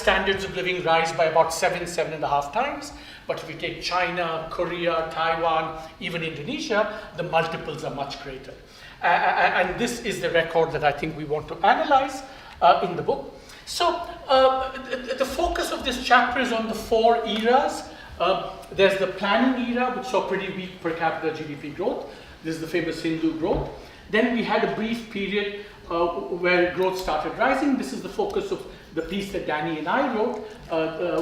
standards of living rise by about 7.5 times. But if you take China, Korea, Taiwan, even Indonesia, the multiples are much greater. And this is the record that I think we want to analyze in the book. So the focus of this chapter is on the 4 eras. There's the planning era, which saw pretty weak per capita GDP growth. This is the famous Hindu growth. Then we had a brief period where growth started rising. This is the focus of the piece that Danny and I wrote,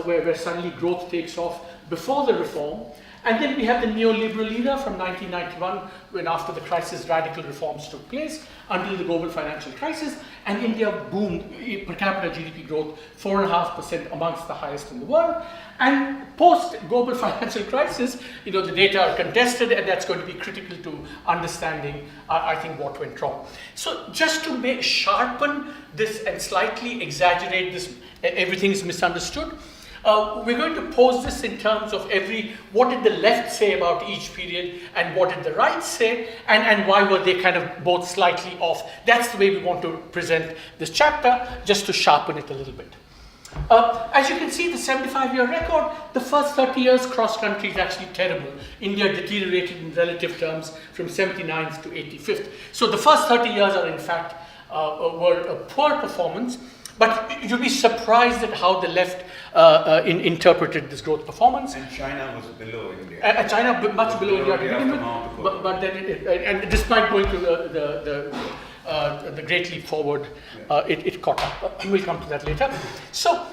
where suddenly growth takes off before the reform. And then we have the neoliberal era from 1991, when after the crisis, radical reforms took place, until the global financial crisis, and India boomed per capita GDP growth 4.5%, amongst the highest in the world. And post-global financial crisis, the data are contested, and that's going to be critical to understanding, I think, what went wrong. So just to sharpen this and slightly exaggerate this, everything's misunderstood, we're going to pose this in terms of what did the left say about each period and what did the right say, and why were they kind of both slightly off. That's the way we want to present this chapter, just to sharpen it a little bit. As you can see, the 75-year record, the first 30 years cross-country is actually terrible. India deteriorated in relative terms from 79th to 85th. So the first 30 years are, in fact, were a poor performance. But you'll be surprised at how the left interpreted this growth performance. And China was below India. China much below India to begin with, but then and despite going to the Great Leap Forward, it caught up. We'll come to that later. So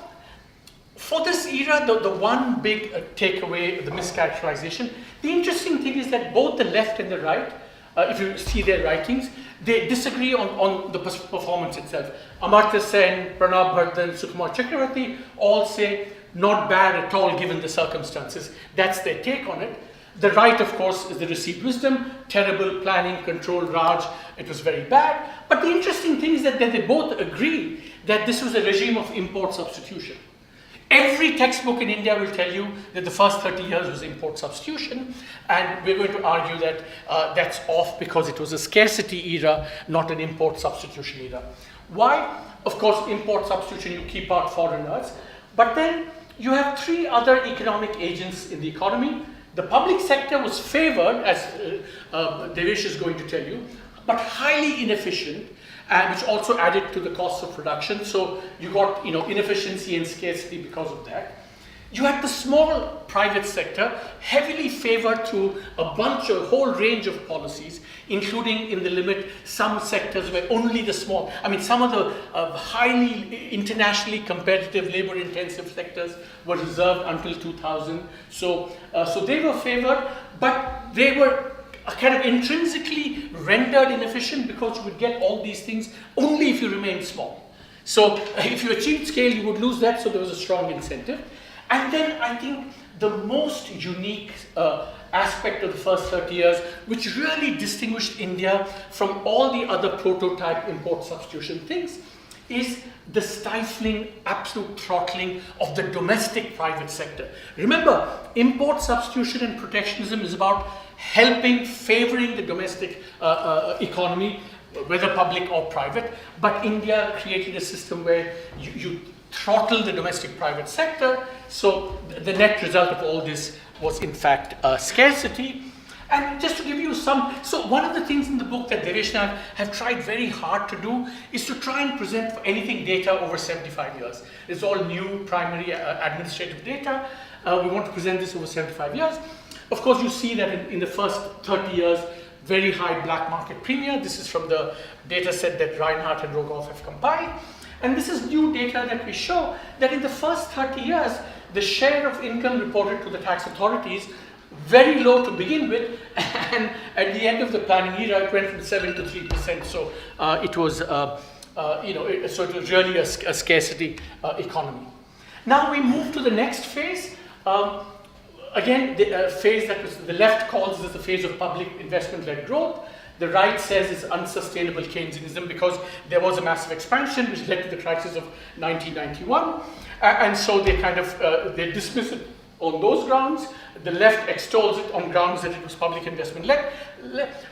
for this era, the one big takeaway, the mischaracterization, the interesting thing is that both the left and the right, if you see their writings, they disagree on the performance itself. Amartya Sen, Pranab Bardhan, Sukumar Chakravarti all say not bad at all given the circumstances. That's their take on it. The right, of course, is the received wisdom, terrible planning, control, Raj, it was very bad. But the interesting thing is that they both agree that this was a regime of import substitution. Every textbook in India will tell you that the first 30 years was import substitution, and we're going to argue that that's off because it was a scarcity era, not an import substitution era. Why? Of course, import substitution, you keep out foreigners, but then you have 3 other economic agents in the economy. The public sector was favored, as Devesh is going to tell you, but highly inefficient, which also added to the cost of production. So you got inefficiency and scarcity because of that. You had the small private sector heavily favored through a whole range of policies, including in the limit some sectors where only the small, some of the highly internationally competitive labor-intensive sectors were reserved until 2000. So they were favored, but they were kind of intrinsically rendered inefficient because you would get all these things only if you remained small. So if you achieved scale, you would lose that, so there was a strong incentive. And then I think the most unique aspect of the first 30 years, which really distinguished India from all the other prototype import substitution things, is the stifling, absolute throttling of the domestic private sector. Remember, import substitution and protectionism is about favoring the domestic economy, whether public or private, but India created a system where you throttle the domestic private sector, so the net result of all this was in fact scarcity. And just to give you so one of the things in the book that Devesh and I have tried very hard to do is to try and present for anything data over 75 years. It's all new primary administrative data. We want to present this over 75 years. Of course, you see that in the first 30 years, very high black market premium. This is from the data set that Reinhardt and Rogoff have compiled. And this is new data that we show that in the first 30 years, the share of income reported to the tax authorities very low to begin with, and at the end of the planning era, it went from 7 to 3%. So it was, so it was really a scarcity economy. Now we move to the next phase. Again, the phase that was the left calls this the phase of public investment-led growth. The right says it's unsustainable Keynesianism because there was a massive expansion which led to the crisis of 1991, and so they kind of they dismiss it on those grounds. The left extols it on grounds that it was public investment-led.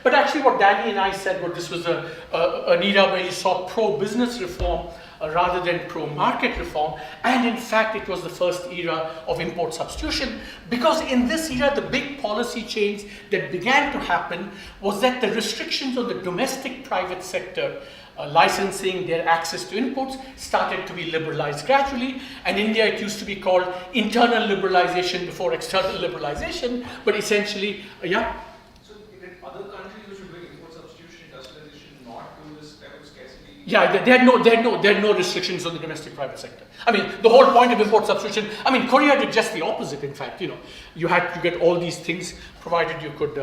But actually what Danny and I said was this was an era where you saw pro-business reform rather than pro-market reform. And in fact, it was the first era of import substitution, because in this era, the big policy change that began to happen was that the restrictions on the domestic private sector licensing, their access to imports, started to be liberalized gradually. And India, it used to be called internal liberalization before external liberalization, but essentially, yeah. So in other countries which are doing import substitution, industrialization, not do this type of scarcity? Yeah, there are no restrictions on the domestic private sector. I mean, the whole point of import substitution, I mean, Korea did just the opposite, in fact. You know, you had to get all these things provided you could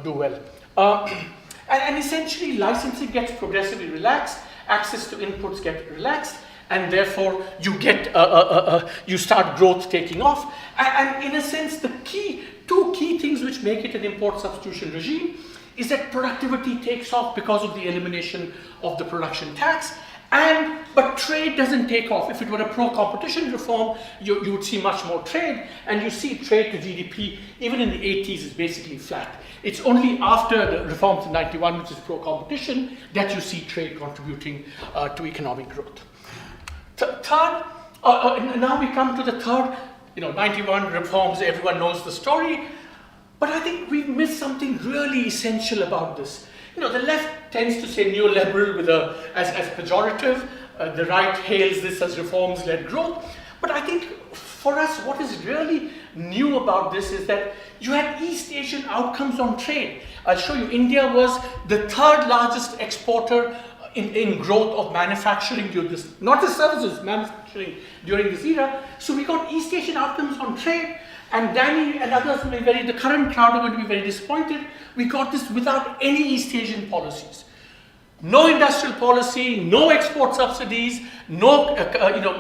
do well. And essentially, licensing gets progressively relaxed, access to inputs get relaxed, and therefore you get you start growth taking off. And in a sense, the two key things which make it an import substitution regime is that productivity takes off because of the elimination of the production tax. But trade doesn't take off. If it were a pro-competition reform, you would see much more trade, and you see trade to GDP, even in the 80s, is basically flat. It's only after the reforms in 91, which is pro-competition, that you see trade contributing to economic growth. Third, now we come to the third, 91 reforms, everyone knows the story, but I think we've missed something really essential about this. The left tends to say neoliberal as pejorative. The right hails this as reforms-led growth. But I think for us, what is really new about this is that you had East Asian outcomes on trade. I'll show you. India was the third largest exporter in growth of manufacturing during this, not just services, manufacturing during this era. So we got East Asian outcomes on trade. And Danny and others will be the current crowd are going to be very disappointed. We got this without any East Asian policies. No industrial policy, no export subsidies, no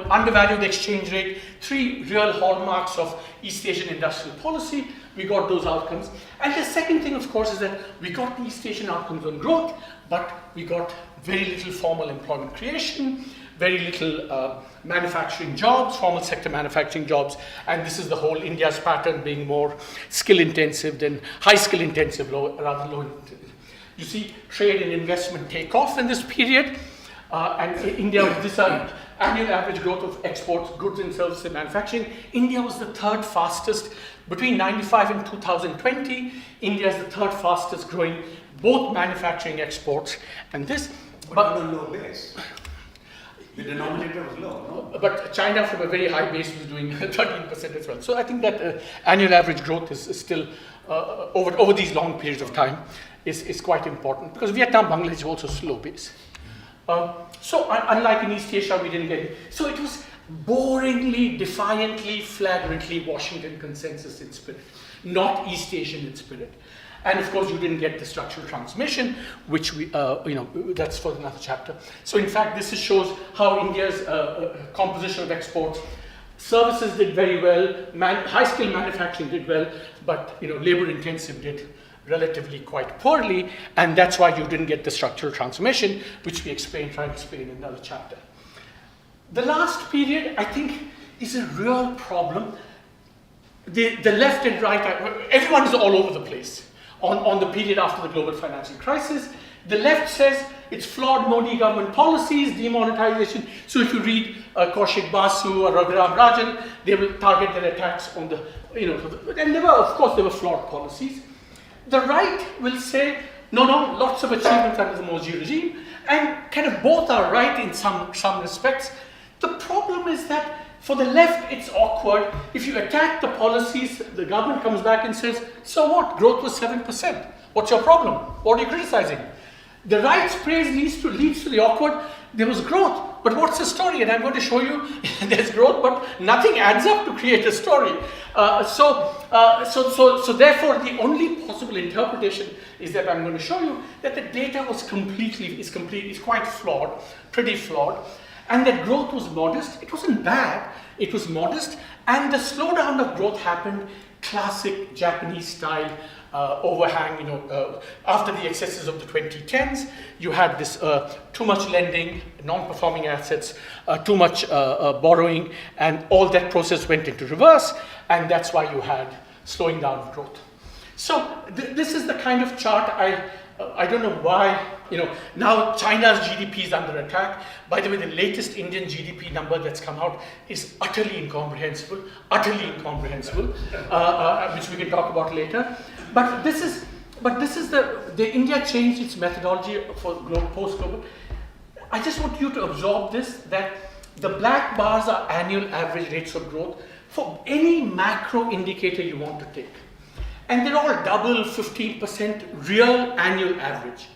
undervalued exchange rate, three real hallmarks of East Asian industrial policy. We got those outcomes. And the second thing, of course, is that we got the East Asian outcomes on growth, but we got very little formal employment creation, very little manufacturing jobs, formal sector manufacturing jobs, and this is the whole India's pattern being more skill intensive than high skill intensive, rather low intensive. You see trade and investment take off in this period, and in India, this annual average growth of exports, goods and services and manufacturing. India was the third fastest, between 95 and 2020, India is the third fastest growing, both manufacturing exports and this. But on a low base. The denominator was low, no? But China, from a very high base, was doing 13% as well. So I think that annual average growth is still, over these long periods of time, is quite important. Because Vietnam, Bangladesh is also slow base. So unlike in East Asia, we didn't get it. So it was boringly, defiantly, flagrantly Washington consensus in spirit, not East Asian in spirit. And of course, you didn't get the structural transmission, which we, that's for another chapter. So in fact, this shows how India's composition of exports, services did very well, high-skill manufacturing did well, but labor-intensive did relatively quite poorly, and that's why you didn't get the structural transformation, which we try to explain in another chapter. The last period, I think, is a real problem. The left and right, everyone is all over the place on the period after the global financial crisis. The left says it's flawed Modi government policies, demonetization. So if you read Kaushik Basu or Raghuram Rajan, they will target their attacks on the, and there were flawed policies. The right will say, no, lots of achievements under the Modi regime, and kind of both are right in some respects. The problem is that for the left, it's awkward. If you attack the policies, the government comes back and says, so what? Growth was 7%. What's your problem? What are you criticizing? The right's praise leads to the awkward. There was growth, but what's the story? And I'm going to show you there's growth, but nothing adds up to create a story. So therefore, the only possible interpretation is that I'm going to show you that the data is quite flawed, pretty flawed, and that growth was modest. It wasn't bad, it was modest, and the slowdown of growth happened classic Japanese style overhang, after the excesses of the 2010s, you had this too much lending, non-performing assets, too much borrowing, and all that process went into reverse, and that's why you had slowing down of growth. So this is the kind of chart I don't know why Now China's GDP is under attack. By the way, the latest Indian GDP number that's come out is utterly incomprehensible, which we can talk about later. But this is the India changed its methodology for post-global. I just want you to absorb this, that the black bars are annual average rates of growth for any macro indicator you want to take. And they're all double, 15% real annual average.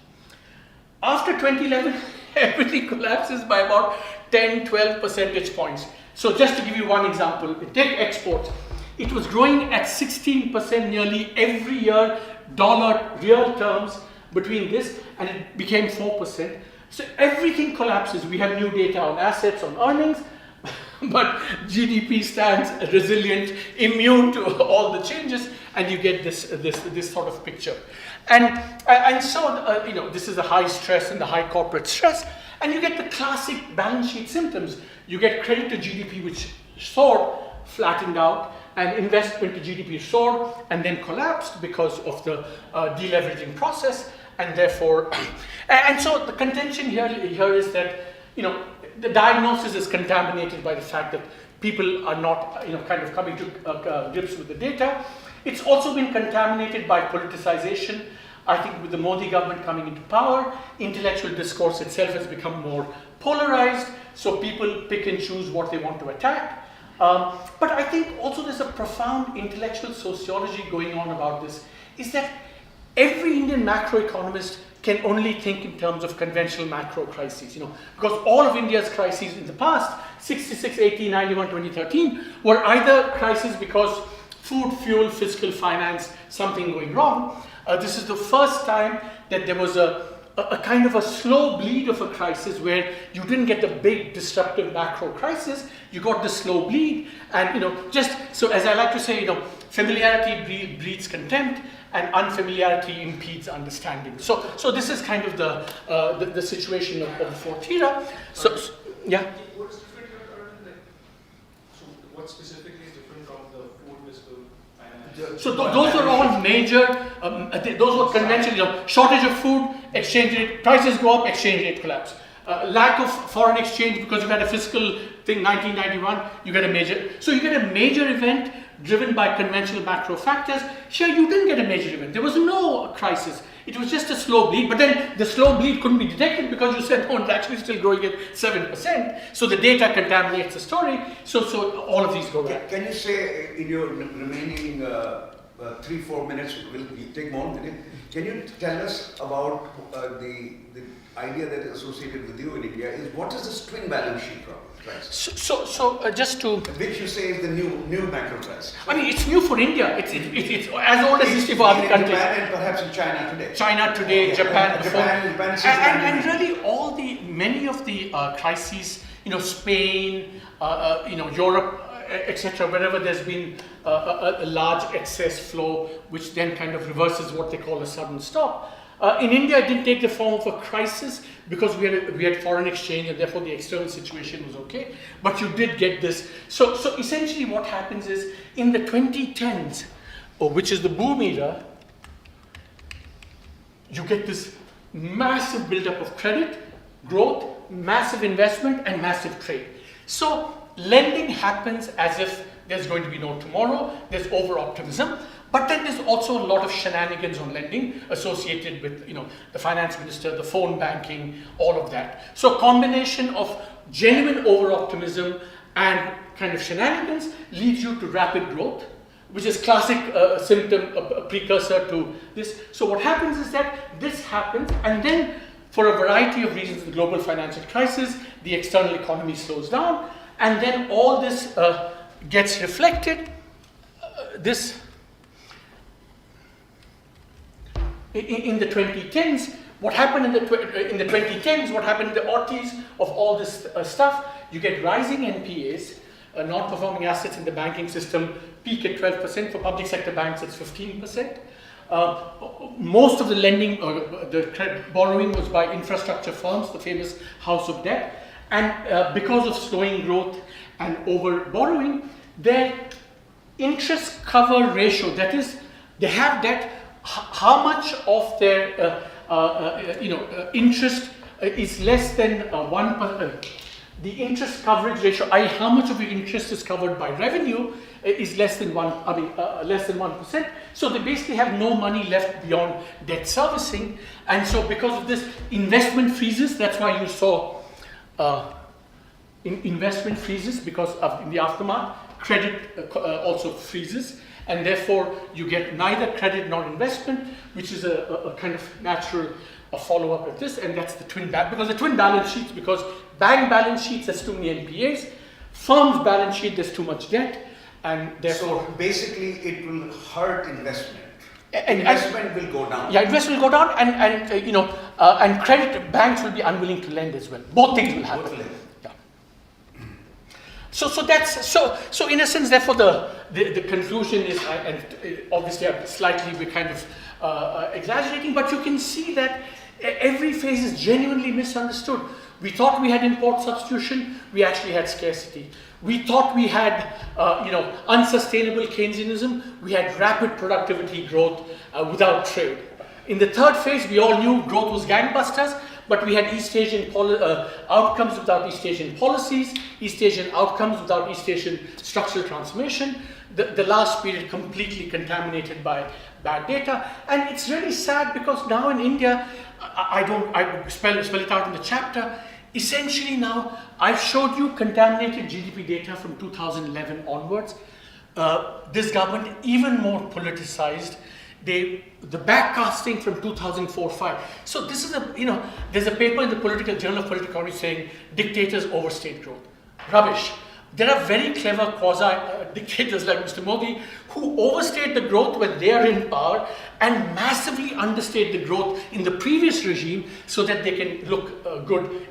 After 2011, everything collapses by about 10, 12 percentage points. So just to give you one example, take exports. It was growing at 16% nearly every year, dollar real terms between this, and it became 4%. So everything collapses. We have new data on assets, on earnings, but GDP stands resilient, immune to all the changes, and you get this sort of picture. And so this is the high stress and the high corporate stress, and you get the classic balance sheet symptoms. You get credit to GDP, which soared, flattened out, and investment to GDP soared and then collapsed because of the deleveraging process, and therefore, and so the contention here is that the diagnosis is contaminated by the fact that people are not kind of coming to grips with the data. It's also been contaminated by politicization. I think with the Modi government coming into power, intellectual discourse itself has become more polarized, so people pick and choose what they want to attack. But I think also there's a profound intellectual sociology going on about this, is that every Indian macroeconomist can only think in terms of conventional macro crises, because all of India's crises in the past, 66, 80, 91, 2013, were either crises because food, fuel, fiscal, finance, something going wrong. This is the first time that there was a kind of a slow bleed of a crisis where you didn't get the big disruptive macro crisis, you got the slow bleed, and just so as I like to say, familiarity breeds contempt, and unfamiliarity impedes understanding. So this is kind of the situation of the fourth era. So yeah. What is different here, Arvind? So what specifically is different from the food, fiscal, finance? So those are all major. Those were conventional. Shortage of food, exchange rate, prices go up, exchange rate collapse. Lack of foreign exchange because you had a fiscal thing, 1991. You get a major. So you get a major event driven by conventional macro factors. Here you didn't get a major event. There was no crisis. It was just a slow bleed, but then the slow bleed couldn't be detected because you said, oh, it's actually still growing at 7%. So the data contaminates the story. So all of these go right. Can you say in your remaining 3-4 minutes, we'll take more minute. Can you tell us about the idea that is associated with you in India is what is this twin balance sheet problem? So just to, which you say is the new macro crisis. I mean, it's new for India. It's as old as history for other countries. Japan and perhaps in China today. China today, Japan, Japan and really many of the crises, Spain, Europe, etc., wherever there's been a large excess flow, which then kind of reverses what they call a sudden stop. In India, it didn't take the form of a crisis because we had foreign exchange and therefore the external situation was okay. But you did get this. So essentially what happens is in the 2010s, which is the boom era, you get this massive buildup of credit, growth, massive investment, and massive trade. So lending happens as if there's going to be no tomorrow, there's over-optimism. But then there's also a lot of shenanigans on lending associated with, the finance minister, the phone banking, all of that. So a combination of genuine over-optimism and kind of shenanigans leads you to rapid growth, which is classic symptom, a precursor to this. So what happens is that this happens, and then for a variety of reasons, the global financial crisis, the external economy slows down, and then all this gets reflected. In the 2010s, what happened in the 2010s, what happened in the aughts of all this stuff, you get rising NPAs, non-performing assets in the banking system peak at 12%. For public sector banks, it's 15%. Most of the lending, the borrowing was by infrastructure firms, the famous house of debt. And because of slowing growth and over borrowing, their interest cover ratio, that is, they have debt, how much of their interest is less than 1%. The interest coverage ratio, how much of your interest is covered by revenue, is less than 1%. So they basically have no money left beyond debt servicing, and so because of this, investment freezes. That's why you saw investment freezes, because in the aftermath, credit also freezes, and therefore you get neither credit nor investment, which is a kind of natural follow-up of this, and that's the twin balance sheets, because bank balance sheets, there's too many NPAs, firm's balance sheet, there's too much debt, and therefore... So basically it will hurt investment. And investment will go down. Yeah, investment will go down, and credit banks will be unwilling to lend as well. Both things will happen. Yeah. So in a sense, therefore, the conclusion is, and obviously we're kind of exaggerating, but you can see that every phase is genuinely misunderstood. We thought we had import substitution, we actually had scarcity. We thought we had, unsustainable Keynesianism, we had rapid productivity growth without trade. In the third phase, we all knew growth was gangbusters, but we had East Asian outcomes without East Asian policies, East Asian outcomes without East Asian structural transformation. The last period completely contaminated by bad data, and it's really sad because now in India, I spell it out in the chapter. Essentially now, I've showed you contaminated GDP data from 2011 onwards. This government even more politicized. The backcasting from 2004-5. So this is there's a paper in the Journal of Political Economy saying dictators overstate growth. Rubbish. There are very clever quasi-dictators like Mr. Modi who overstate the growth when they are in power and massively understate the growth in the previous regime so that they can look good,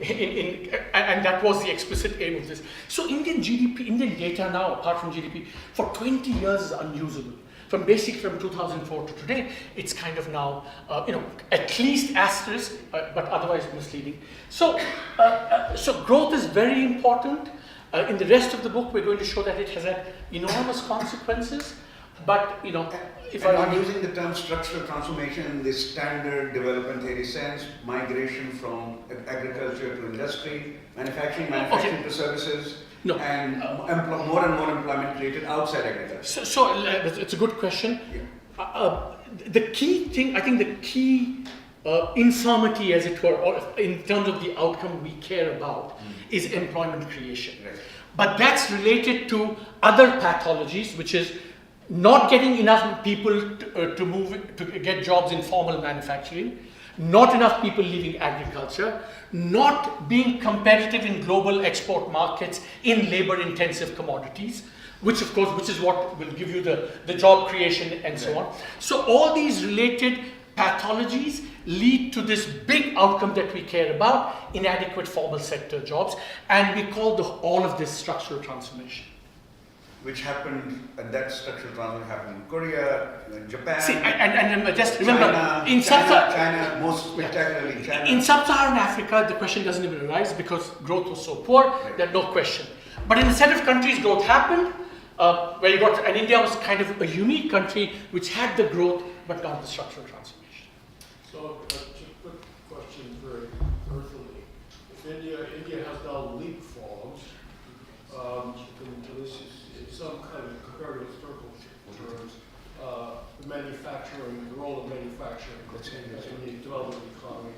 and that was the explicit aim of this. So Indian data now, apart from GDP, for 20 years is unusable. From 2004 to today, it's kind of now, at least asterisk, but otherwise misleading. So growth is very important. In the rest of the book, we're going to show that it has had enormous consequences. But if I'm using the term structural transformation in the standard development theory sense, migration from agriculture to industry, manufacturing to services, and more and more employment created outside agriculture. So it's a good question. Yeah. The key thing, I think the key infirmity, as it were, or in terms of the outcome we care about, is employment creation. Right. But that's related to other pathologies, which is not getting enough people to get jobs in formal manufacturing, not enough people leaving agriculture, not being competitive in global export markets in labor-intensive commodities, which is what will give you the job creation and so on. So all these related pathologies lead to this big outcome that we care about, inadequate formal sector jobs, and we call all of this structural transformation. Which happened, and that structural transformation happened in Korea, in Japan, See, and just remember, China, most spectacularly China. In sub-Saharan Africa, the question doesn't even arise because growth was so poor, there's no question. But in a set of countries, growth happened, and India was kind of a unique country which had the growth, but not the structural transformation. So, just a quick question, very earthily. If India has now leapfrogged, and this is in some kind of comparative historical terms, the role of manufacturing in the development economy.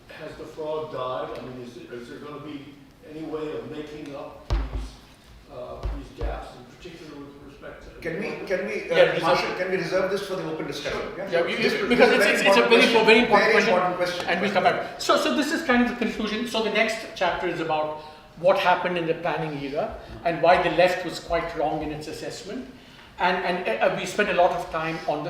Has the frog died? I mean, is there going to be any way of making up these gaps, in particular with respect to? Can we reserve this for the open discussion? Because it's a very important question, and we'll come back. So this is kind of the conclusion. So the next chapter is about what happened in the planning era and why the left was quite wrong in its assessment. And we spent a lot of time on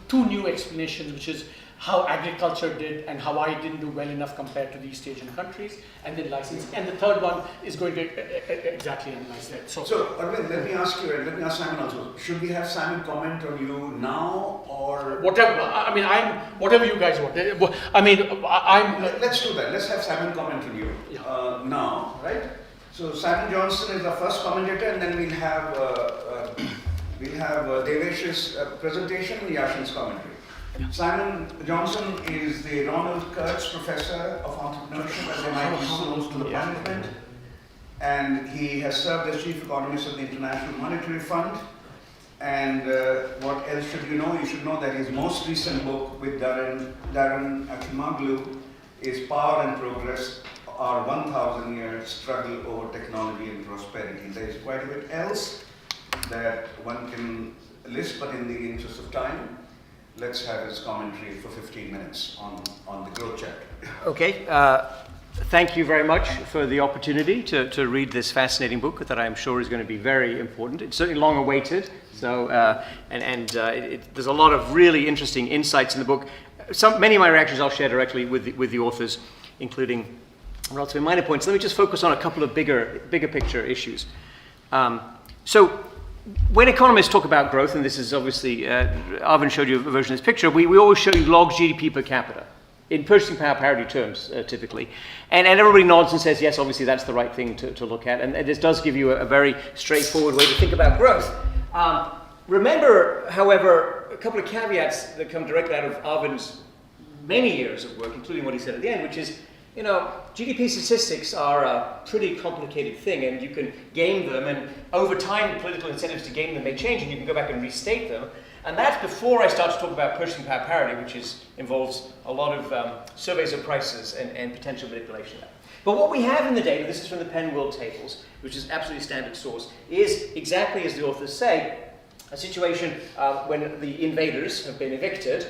two new explanations, which is how agriculture did and how I didn't do well enough compared to the East Asian countries, and then licensing. And the third one is going to exactly analyze that. So Arvind, let me ask you, and let me ask Simon also. Should we have Simon comment on you now or whatever? I mean, whatever you guys want. I mean, Let's do that. Let's have Simon comment on you now, right? So Simon Johnson is the first commentator, and then we'll have Devesh's presentation and Yasheng's commentary. Simon Johnson is the Ronald Kurtz Professor of Entrepreneurship at the MIT School of Management, and he has served as Chief Economist of the International Monetary Fund. And what else should you know? You should know that his most recent book with Darren Akimoglu is Power and Progress, Our 1,000-Year Struggle Over Technology and Prosperity. There is quite a bit else that one can list, but in the interest of time, let's have his commentary for 15 minutes on the growth chapter. Okay. Thank you very much for the opportunity to read this fascinating book that I'm sure is going to be very important. It's certainly long awaited. So, there's a lot of really interesting insights in the book. Many of my reactions I'll share directly with the authors, including relatively minor points. Let me just focus on a couple of bigger picture issues. So, when economists talk about growth, and this is obviously, Arvind showed you a version of this picture, we always show you log GDP per capita, in purchasing power parity terms, typically. And everybody nods and says, yes, obviously that's the right thing to look at. And this does give you a very straightforward way to think about growth. Remember, however, a couple of caveats that come directly out of Arvind's many years of work, including what he said at the end, which is, GDP statistics are a pretty complicated thing, and you can game them, and over time the political incentives to game them may change, and you can go back and restate them. And that's before I start to talk about purchasing power parity, which involves a lot of surveys of prices and potential manipulation of that. But what we have in the data, this is from the Penn World Tables, which is absolutely standard source, is exactly as the authors say, a situation when the invaders have been evicted.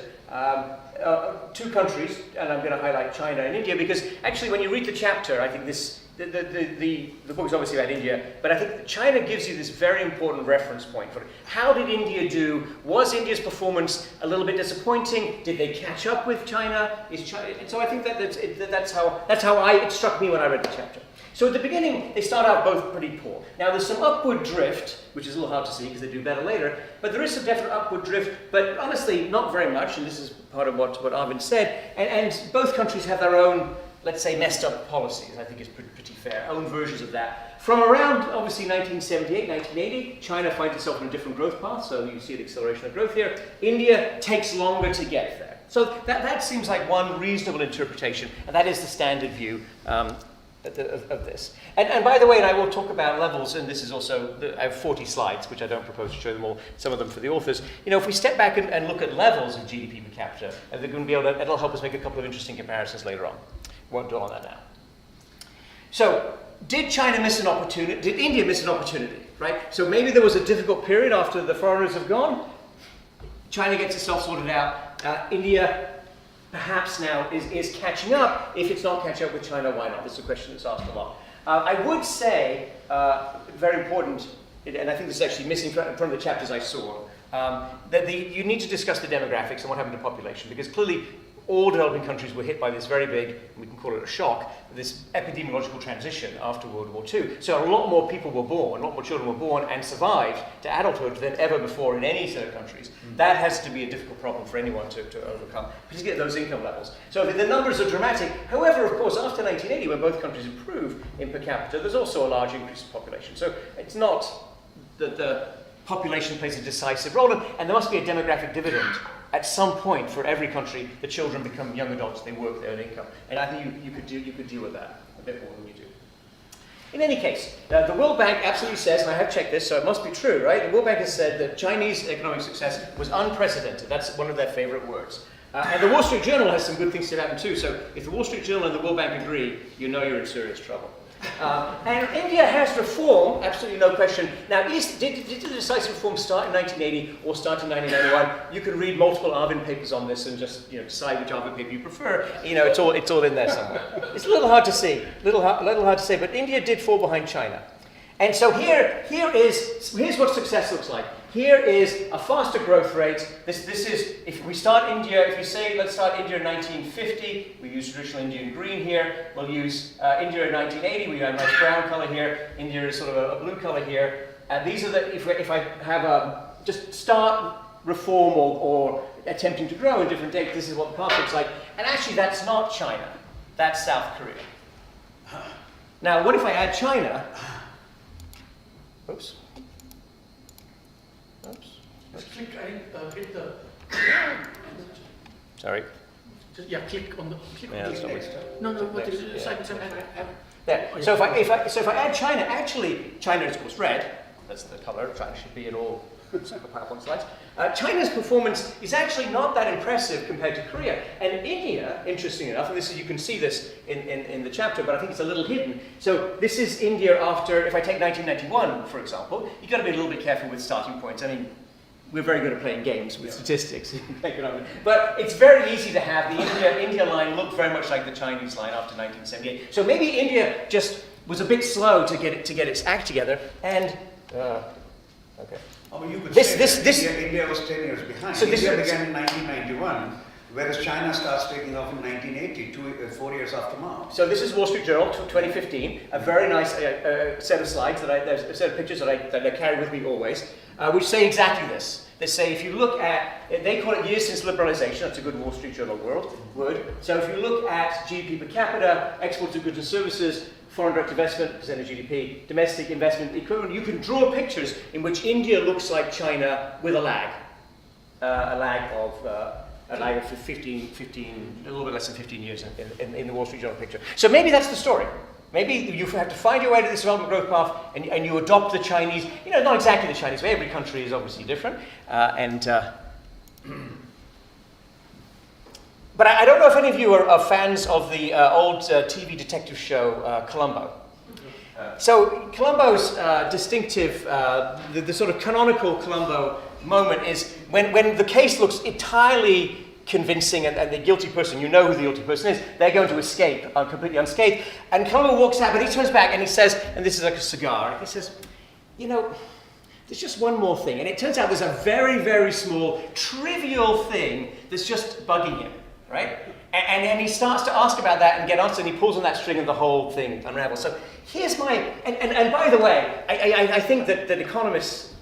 Two countries, and I'm going to highlight China and India, because actually when you read the chapter, I think the book is obviously about India, but I think China gives you this very important reference point for it. How did India do? Was India's performance a little bit disappointing? Did they catch up with China? And so I think that's how it struck me when I read the chapter. So at the beginning, they start out both pretty poor. Now there's some upward drift, which is a little hard to see because they do better later, but there is some definite upward drift, but honestly, not very much, and this is part of what Arvind said, and both countries have their own, let's say, messed up policies, I think is pretty fair, own versions of that. From around, obviously, 1978, 1980, China finds itself on a different growth path, so you see an acceleration of growth here. India takes longer to get there. So that seems like one reasonable interpretation, and that is the standard view of this. And by the way, and I will talk about levels, and this is also, I have 40 slides, which I don't propose to show them all, some of them for the authors. If we step back and look at levels of GDP per capita, they're going to be it'll help us make a couple of interesting comparisons later on. Won't dwell on that now. So, did China miss an opportunity? Did India miss an opportunity, right? So maybe there was a difficult period after the foreigners have gone. China gets itself sorted out. India perhaps now is catching up. If it's not catching up with China, why not? This is a question that's asked a lot. I would say, very important, and I think this is actually missing from the chapters I saw, that you need to discuss the demographics and what happened to population, because clearly all developing countries were hit by this very big, we can call it a shock, this epidemiological transition after World War II. So a lot more people were born, a lot more children were born and survived to adulthood than ever before in any set of countries. That has to be a difficult problem for anyone to overcome, particularly at those income levels. So the numbers are dramatic. However, of course, after 1980, when both countries improved in per capita, there's also a large increase in population. So it's not that the population plays a decisive role, and there must be a demographic dividend at some point for every country. The children become young adults, they work, they earn income, and I think you could deal with that a bit more than you do. In any case, the World Bank absolutely says, and I have checked this, so it must be true, right? The World Bank has said that Chinese economic success was unprecedented. That's one of their favorite words. And the Wall Street Journal has some good things to happen too. So if the Wall Street Journal and the World Bank agree, you know you're in serious trouble. And India has reform, absolutely no question. Now, did the decisive reform start in 1980 or start in 1991? You can read multiple Arvind papers on this and just decide which Arvind paper you prefer. It's all in there somewhere. It's a little hard to see, little hard to say, but India did fall behind China. And so here's what success looks like. Here is a faster growth rate. This is, if we start India, if you say, let's start India in 1950, we use traditional Indian green here. We'll use India in 1980, we have a nice brown color here. India is sort of a blue color here. And these are the, if I have just start reform or attempting to grow in different dates, this is what the path looks like. And actually that's not China, that's South Korea. Now, what if I add China? Oops. Just click, hit the... Sorry. Just, yeah, click on the. Yeah, that's not Next. No, what Next, is it? yeah. There. So if I add China, actually China is of course red. That's the color. China should be in all super PowerPoint slides. China's performance is actually not that impressive compared to Korea. And India, interesting enough, and this is, you can see this in the chapter, but I think it's a little hidden. So this is India after, if I take 1991, for example, you've got to be a little bit careful with starting points. I mean, we're very good at playing games with statistics. But it's very easy to have the India line look very much like the Chinese line after 1978. So maybe India just was a bit slow to get its act together. And okay. I mean, you could This- say this- that this- India was 10 years behind. So this India is- began in 1991, whereas China starts taking off in 1980, 4 years after Mao. So this is Wall Street Journal 2015, a very nice set of slides there's a set of pictures that I carry with me always, which say exactly this. They say if you look at, they call it years since liberalization, that's a good Wall Street Journal word. So if you look at GDP per capita, exports of goods and services, foreign direct investment, percent of GDP, domestic investment equivalent, you can draw pictures in which India looks like China with a lag of 15, a little bit less than 15 years in the Wall Street Journal picture. So maybe that's the story. Maybe you have to find your way to this development growth path and you adopt the Chinese, not exactly the Chinese way, every country is obviously different. But I don't know if any of you are fans of the old TV detective show, Columbo. So Columbo's distinctive, the sort of canonical Columbo moment is when the case looks entirely convincing and the guilty person, you know who the guilty person is, they're going to escape completely unscathed. And Columbo walks out, but he turns back and he says, and this is like a cigar, he says, there's just one more thing. And it turns out there's a very, very small, trivial thing that's just bugging him, right? And he starts to ask about that and get answers, and he pulls on that string and the whole thing unravels. So here's my, and by the way, I think that economists,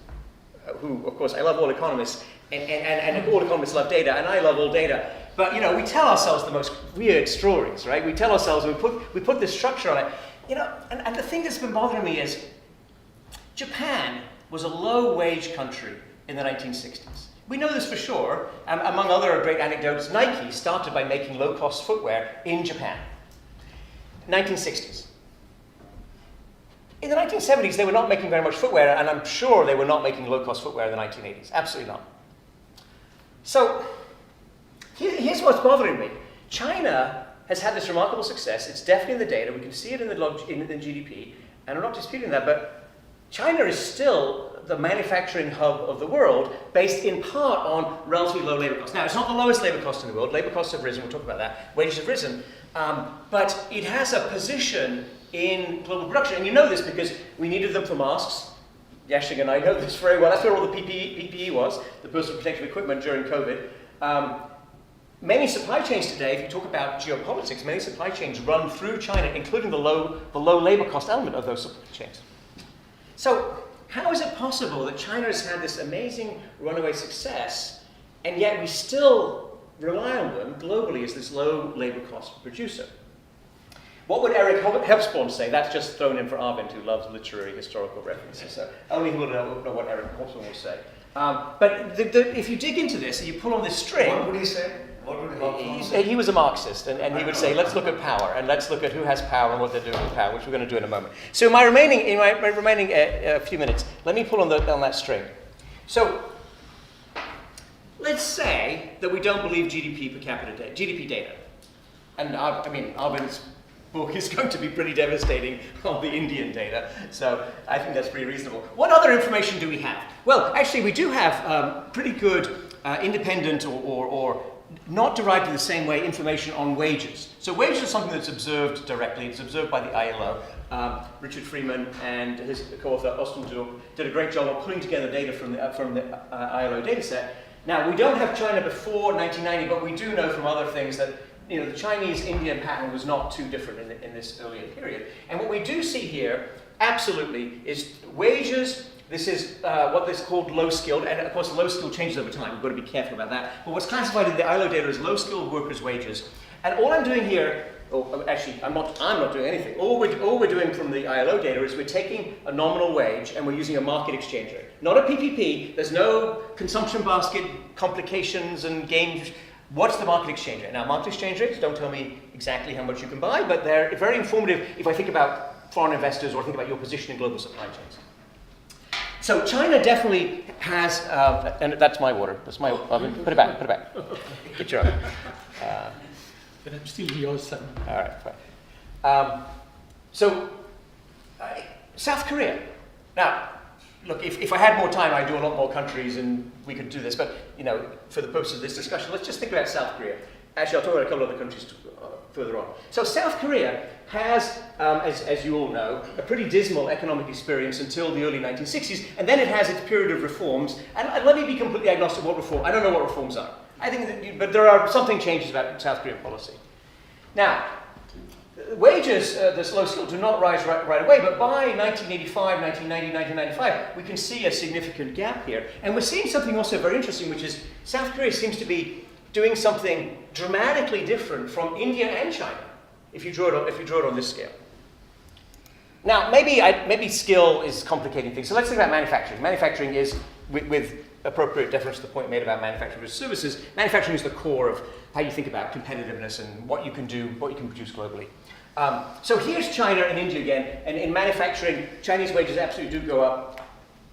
who, of course, I love all economists, and all economists love data, and I love all data. But we tell ourselves the most weird stories, right? We tell ourselves, we put this structure on it, and the thing that's been bothering me is, Japan was a low-wage country in the 1960s. We know this for sure. Among other great anecdotes, Nike started by making low-cost footwear in Japan. 1960s. In the 1970s, they were not making very much footwear, and I'm sure they were not making low-cost footwear in the 1980s. Absolutely not. So, here's what's bothering me. China has had this remarkable success. It's definitely in the data. We can see it in the GDP, and I'm not disputing that, but China is still the manufacturing hub of the world, based in part on relatively low labor costs. Now, it's not the lowest labor cost in the world. Labor costs have risen. We'll talk about that. Wages have risen. But it has a position in global production. And you know this because we needed them for masks. Yasheng and I know this very well. That's where all the PPE was, the personal protective equipment during COVID. Many supply chains today, if you talk about geopolitics, many supply chains run through China, including the low labor cost element of those supply chains. So how is it possible that China has had this amazing runaway success, and yet we still rely on them globally as this low labor cost producer? What would Eric Hobsbawm say? That's just thrown in for Arvind, who loves literary historical references. So only he will know what Eric Hobsbawm will say. But if you dig into this and you pull on this string... What would he say? What would Hobsbawm say? He was a Marxist, and he would say, let's look at power, and let's look at who has power and what they're doing with power, which we're going to do in a moment. So in my remaining few minutes, let me pull on that string. So let's say that we don't believe GDP per capita data, GDP data. And Arvind's book is going to be pretty devastating on the Indian data, so I think that's pretty reasonable. What other information do we have? Well, actually, we do have pretty good independent or not derived in the same way information on wages. So wages is something that's observed directly. It's observed by the ILO. Richard Freeman and his co-author Austin did a great job of putting together data from the ILO data set. Now, we don't have China before 1990, but we do know from other things that the Chinese-Indian pattern was not too different in this earlier period. And what we do see here, absolutely, is wages. This is what is called low-skilled, and of course low-skilled changes over time. We've got to be careful about that. But what's classified in the ILO data is low-skilled workers' wages. And all I'm doing here, actually, I'm not doing anything. All we're doing from the ILO data is we're taking a nominal wage and we're using a market exchange rate. Not a PPP. There's no consumption basket complications and games. What's the market exchange rate? Now, market exchange rates don't tell me exactly how much you can buy, but they're very informative if I think about foreign investors or think about your position in global supply chains. So China definitely has, and that's my water. That's my oven. Put it back. Put it back. Get your oven. Then I'm still yours, son. All right, fine. South Korea. Now, look, if I had more time, I'd do a lot more countries and we could do this. But, for the purpose of this discussion, let's just think about South Korea. Actually, I'll talk about a couple of other countries further on. So South Korea has, as you all know, a pretty dismal economic experience until the early 1960s. And then it has its period of reforms. And let me be completely agnostic what reform. I don't know what reforms are. I think but there are something changes about South Korean policy. Now, wages, the low skill, do not rise right away, but by 1985, 1990, 1995, we can see a significant gap here. And we're seeing something also very interesting, which is South Korea seems to be doing something dramatically different from India and China, if you draw it on this scale. Now, maybe skill is complicating things. So let's think about manufacturing. Manufacturing is, with appropriate deference to the point made about manufacturing versus services, manufacturing is the core of how you think about competitiveness and what you can do, what you can produce globally. So here's China and India again, and in manufacturing, Chinese wages absolutely do go up.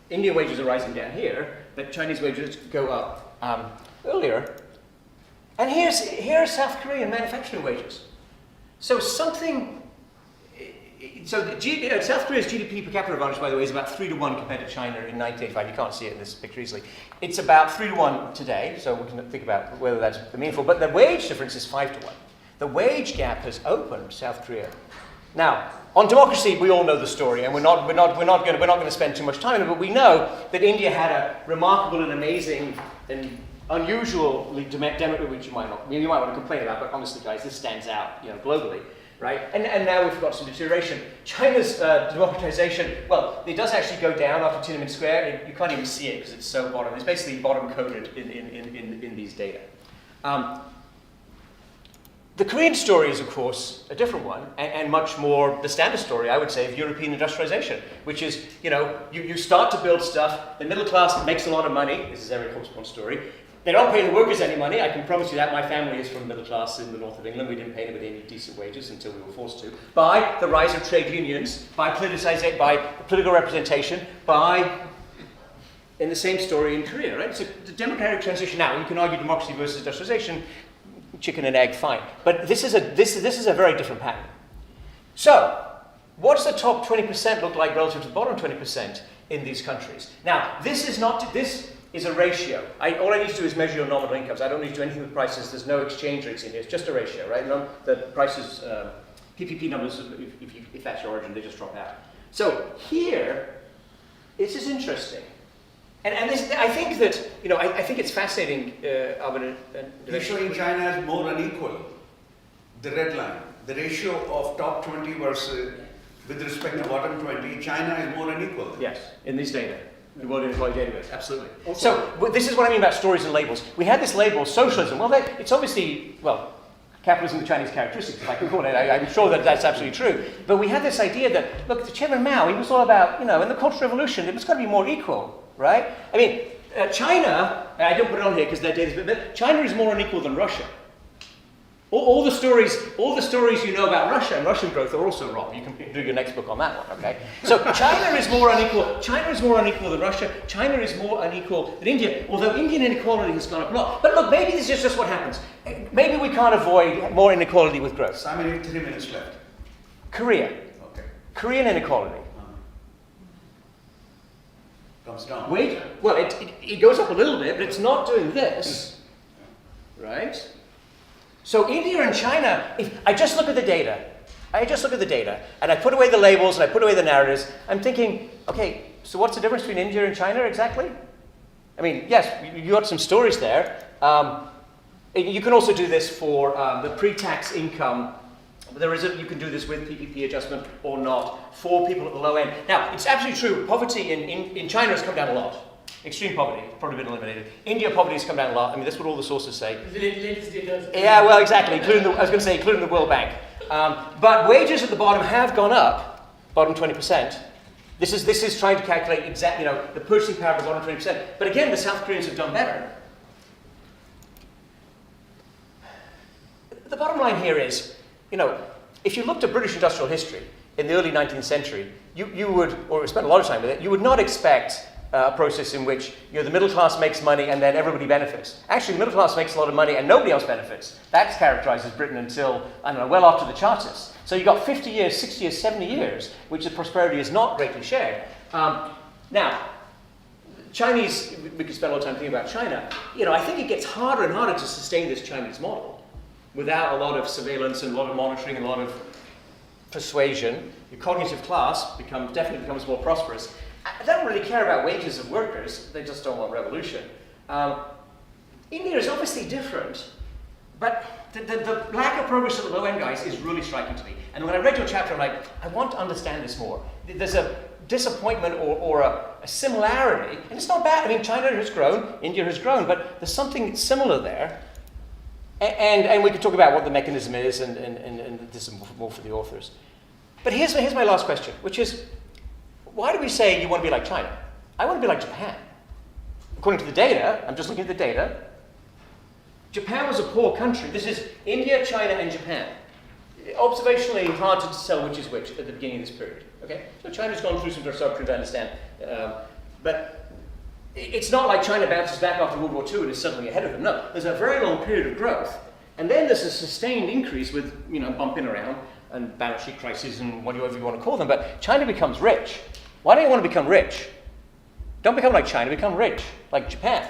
Indian wages are rising down here, but Chinese wages go up earlier. And here's South Korean manufacturing wages. So South Korea's GDP per capita advantage, by the way, is about 3-to-1 compared to China in 1985. You can't see it in this picture easily. It's about 3-to-1 today, so we can think about whether that's meaningful. But the wage difference is 5-to-1. The wage gap has opened South Korea. Now, on democracy, we all know the story, and we're not going to spend too much time on it. But we know that India had a remarkable and amazing and unusually democratic, which you might want to complain about. But honestly, guys, this stands out, globally. Right? And now we've got some deterioration. China's democratization, well, it does actually go down after Tiananmen Square. You can't even see it because it's so bottom. It's basically bottom coded in these data. The Korean story is, of course, a different one, and much more the standard story, I would say, of European industrialization, which is, you start to build stuff, the middle class makes a lot of money. This is every Hobsbawm story. They don't pay the workers any money. I can promise you that. My family is from middle class in the north of England. We didn't pay them with any decent wages until we were forced to. By the rise of trade unions, by politicization, by political representation, in the same story in Korea, right? So the democratic transition now, you can argue democracy versus industrialization, chicken and egg, fine. But this is a very different pattern. So, what's the top 20% look like relative to the bottom 20% in these countries? Now, this is a ratio. All I need to do is measure your nominal incomes. I don't need to do anything with prices. There's no exchange rates in here. It's just a ratio, right? The prices, PPP numbers, if that's your origin, they just drop out. So here, this is interesting. And this, I think that, I think it's fascinating, Arvind and You're showing China as more unequal. The red line, the ratio of top 20 versus, with respect to bottom 20, China is more unequal. Yes, in these data. The World Inequality Database, absolutely. So this is what I mean about stories and labels. We had this label, socialism. Well, it's obviously, capitalism with Chinese characteristics, if I can call it. I'm sure that that's absolutely true. But we had this idea that, look, the Chairman Mao, he was all about, in the Cultural Revolution, it was going to be more equal, right? I mean, China, I don't put it on here because their data's but China is more unequal than Russia. All the stories you know about Russia and Russian growth are also wrong. You can do your next book on that one, okay? So China is more unequal. China is more unequal than Russia. China is more unequal than India, although Indian inequality has gone up a lot. But look, maybe this is just what happens. Maybe we can't avoid more inequality with growth. Simon, you have 3 minutes left. Korea. Okay. Korean inequality. Comes down. Wait, well, it goes up a little bit, but it's not doing this, right? So India and China, if I just look at the data, and I put away the labels and I put away the narratives, I'm thinking, okay, so what's the difference between India and China exactly? I mean, yes, you got some stories there. You can also do this for the pre-tax income. You can do this with PPP adjustment or not for people at the low end. Now, it's absolutely true. Poverty in China has come down a lot. Extreme poverty, probably been eliminated. India poverty has come down a lot. I mean, that's what all the sources say. The latest data. Yeah, well, exactly. Including the World Bank. But wages at the bottom have gone up, bottom 20%. This is trying to calculate exactly, the purchasing power of the bottom 20%. But again, the South Koreans have done better. the bottom line here is, if you looked at British industrial history in the early 19th century, you would, or spent a lot of time with it, you would not expect a process in which the middle class makes money and then everybody benefits. Actually, the middle class makes a lot of money and nobody else benefits. That's characterized as Britain until, well after the Chartists. So you've got 50 years, 60 years, 70 years, which the prosperity is not greatly shared. Now, Chinese, we could spend a lot of time thinking about China. I think it gets harder and harder to sustain this Chinese model without a lot of surveillance and a lot of monitoring and a lot of persuasion. Your cognitive class definitely becomes more prosperous. They don't really care about wages of workers. They just don't want revolution. India is obviously different, but the lack of progress of the low-end guys is really striking to me. And when I read your chapter, I'm like, I want to understand this more. There's a disappointment or a similarity, and it's not bad. I mean, China has grown, India has grown, but there's something similar there. And we could talk about what the mechanism is, and this is more for the authors. But here's my last question, which is, why do we say you want to be like China? I want to be like Japan. According to the data, I'm just looking at the data, Japan was a poor country. This is India, China, and Japan. Observationally hard to tell which is which at the beginning of this period. Okay, so China's gone through some disruption to understand, but it's not like China bounces back after World War II and is suddenly ahead of them. No, there's a very long period of growth, and then there's a sustained increase with bumping around and balance sheet crises and whatever you want to call them. But China becomes rich. Why don't you want to become rich? Don't become like China. Become rich, like Japan.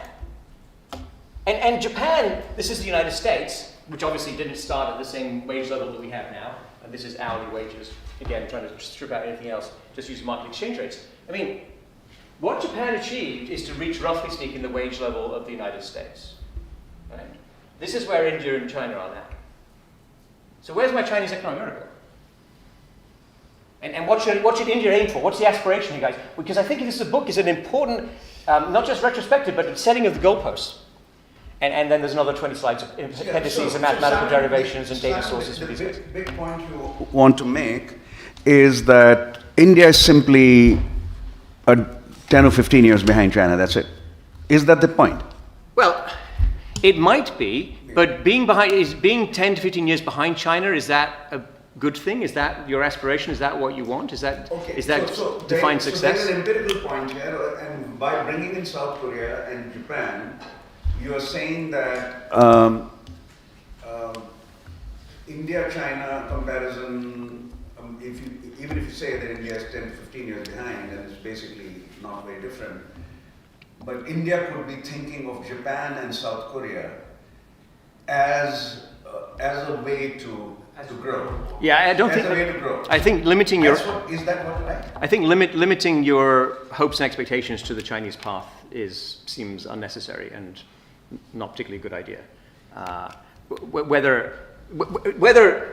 And Japan, this is the United States, which obviously didn't start at the same wage level that we have now. And this is hourly wages. Again, trying to strip out anything else, just use market exchange rates. I mean, what Japan achieved is to reach, roughly speaking, the wage level of the United States. Right? This is where India and China are now. So where's my Chinese economic miracle? And what should India aim for? What's the aspiration, you guys? Because I think this book is an important, not just retrospective, but setting of the goalposts. And then there's another 20 slides of appendices and mathematical derivations and data sources for these guys. The big point you want to make is that India is simply 10 or 15 years behind China, that's it. Is that the point? Well, it might be, but being 10 to 15 years behind China, is that a good thing? Is that your aspiration? Is that what you want? Is that defined success? So there's an empirical point here, and by bringing in South Korea and Japan, you are saying that India-China comparison, even if you say that India is 10 to 15 years behind, then it's basically not very different. But India could be thinking of Japan and South Korea as a way to grow. Yeah, I don't think. As a way to grow. I think limiting your. Is that what right? I think limiting your hopes and expectations to the Chinese path seems unnecessary and not particularly a good idea. Whether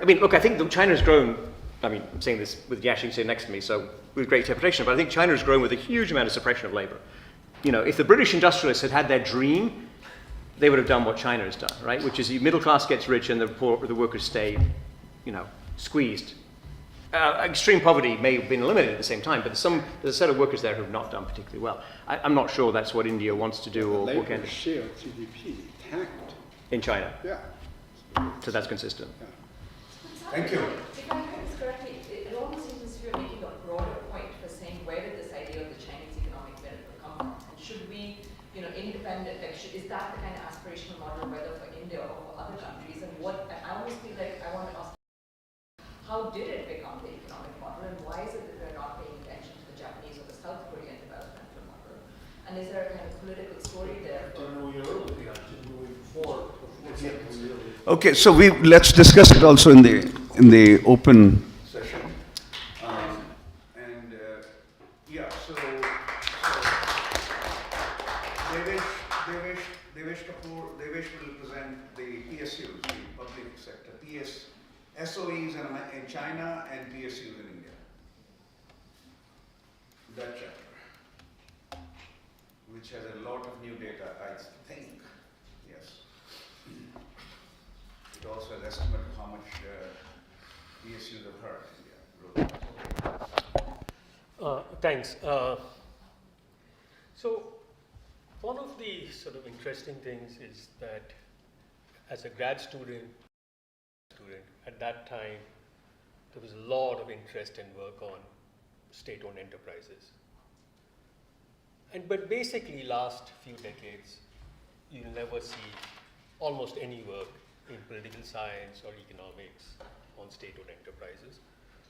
I mean, look, I think China has grown. I mean, I'm saying this with Yasheng sitting next to me, so with great interpretation. But I think China has grown with a huge amount of suppression of labor. If the British industrialists had had their dream, they would have done what China has done, right? Which is the middle class gets rich and the workers stay, squeezed. Extreme poverty may have been eliminated at the same time, but there's a set of workers there who have not done particularly well. I'm not sure that's what India wants to do or what can. Labor share GDP tanked. In China. Yeah. So that's consistent. Yeah. Thank you. If I heard this correctly, it almost seems as if you're making a broader point for saying where did this idea of the Chinese economic miracle come from? And should we, independent, is that the kind of aspirational model, whether for India or for other countries? And I almost feel like I want to ask, how did it become the economic model, and why is it that we're not paying attention to the Japanese or the South Korean developmental model? And is there a kind of political story there? Okay, so let's discuss it also in the open session. So Devesh will present the PSUs, the public sector, SOEs in China and PSUs in India. That chapter, which has a lot of new data, I think. Yes. It also has estimate of how much PSUs have hurt India. Thanks. So one of the sort of interesting things is that as a grad student, student, at that time, there was a lot of interest and work on state-owned enterprises. But basically, last few decades, you'll never see almost any work in political science or economics on state-owned enterprises,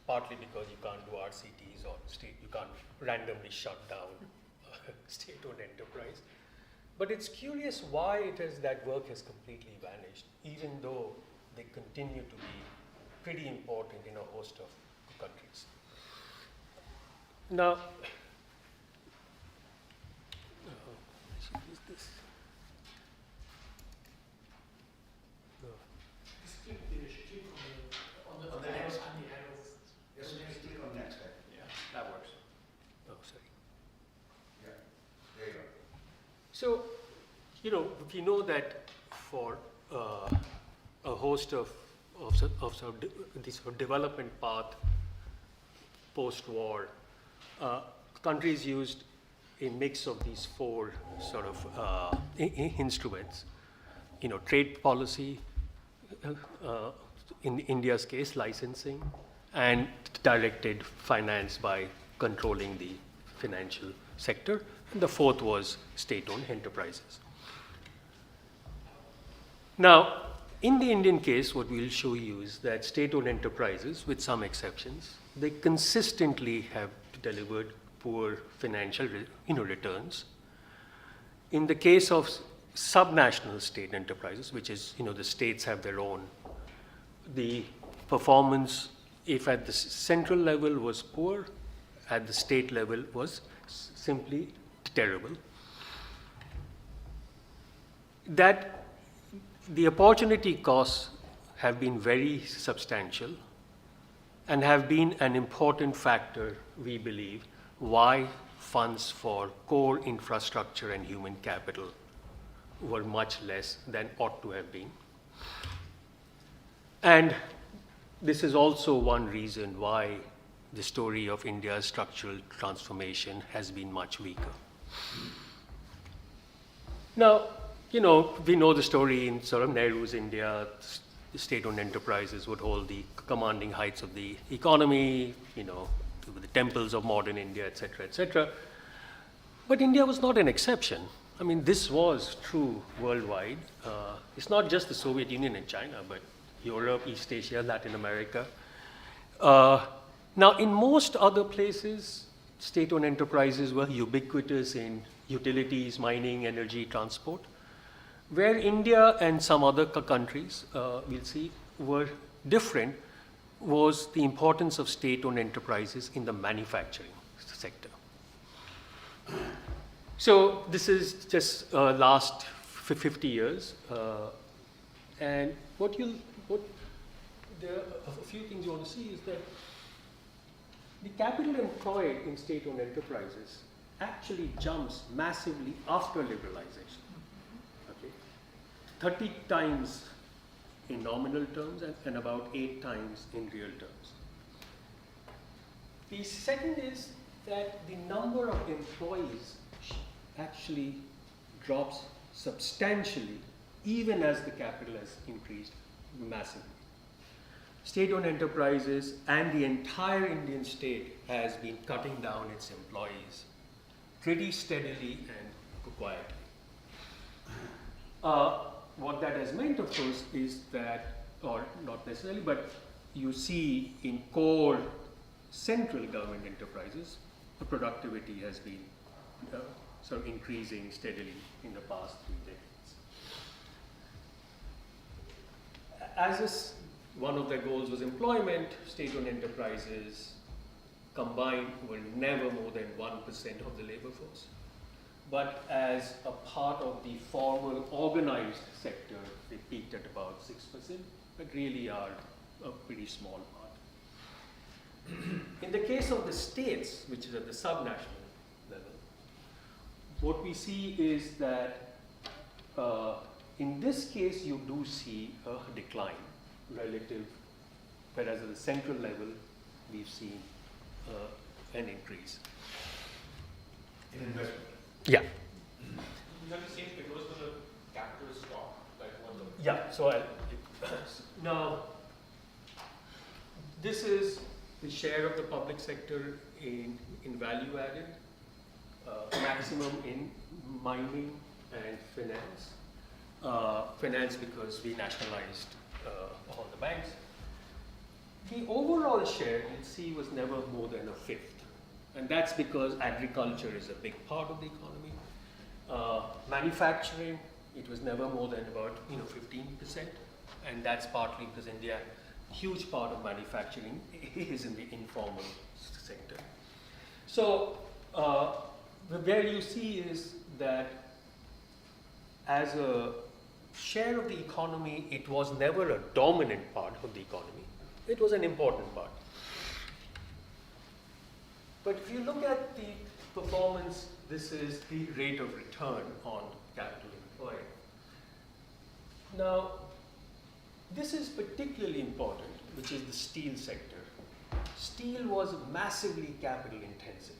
partly because you can't do RCTs or you can't randomly shut down a state-owned enterprise. But it's curious why it is that work has completely vanished, even though they continue to be pretty important in a host of countries. Now, is this? No. Just click on the next. on the arrow. Yes, just click on next. Yeah, that works. Oh, sorry. Yeah, there you go. So, we know that for a host of this development path post-war, countries used a mix of these four sort of instruments. Trade policy, in India's case, licensing, and directed finance by controlling the financial sector. And the fourth was state-owned enterprises. Now, in the Indian case, what we'll show you is that state-owned enterprises, with some exceptions, they consistently have delivered poor financial returns. In the case of subnational state enterprises, which is, the states have their own, the performance, if at the central level was poor, at the state level was simply terrible. That the opportunity costs have been very substantial and have been an important factor, we believe, why funds for core infrastructure and human capital were much less than ought to have been. And this is also one reason why the story of India's structural transformation has been much weaker. Now, we know the story in sort of Nehru's India. The state-owned enterprises would hold the commanding heights of the economy, the temples of modern India, et cetera, et cetera. But India was not an exception. I mean, this was true worldwide. It's not just the Soviet Union and China, but Europe, East Asia, Latin America. Now, in most other places, state-owned enterprises were ubiquitous in utilities, mining, energy, transport. Where India and some other countries, we'll see, were different was the importance of state-owned enterprises in the manufacturing sector. So this is just last 50 years. And there are a few things you want to see is that the capital employed in state-owned enterprises actually jumps massively after liberalization. 30 times in nominal terms and about 8 times in real terms. The second is that the number of employees actually drops substantially even as the capital has increased massively. State-owned enterprises and the entire Indian state has been cutting down its employees pretty steadily and quietly. What that has meant, of course, is that, or not necessarily, but you see in core central government enterprises, the productivity has been sort of increasing steadily in the past 3 decades. As is, one of their goals was employment, state-owned enterprises combined were never more than 1% of the labor force. But as a part of the formal organized sector, they peaked at about 6%, but really are a pretty small part. In the case of the states, which is at the subnational level, what we see is that in this case, you do see a decline relative, whereas at the central level, we've seen an increase. In investment. Yeah. You have the same figures for the capital stock, like what the Yeah. So now, This is the share of the public sector in value added, maximum in mining and finance. Finance because we nationalized all the banks. The overall share, you'll see, was never more than a fifth. And that's because agriculture is a big part of the economy. Manufacturing, it was never more than about 15%. And that's partly because India, a huge part of manufacturing is in the informal sector. So where you see is that as a share of the economy, it was never a dominant part of the economy. It was an important part. But if you look at the performance, this is the rate of return on capital employed. Now, this is particularly important, which is the steel sector. Steel was massively capital intensive.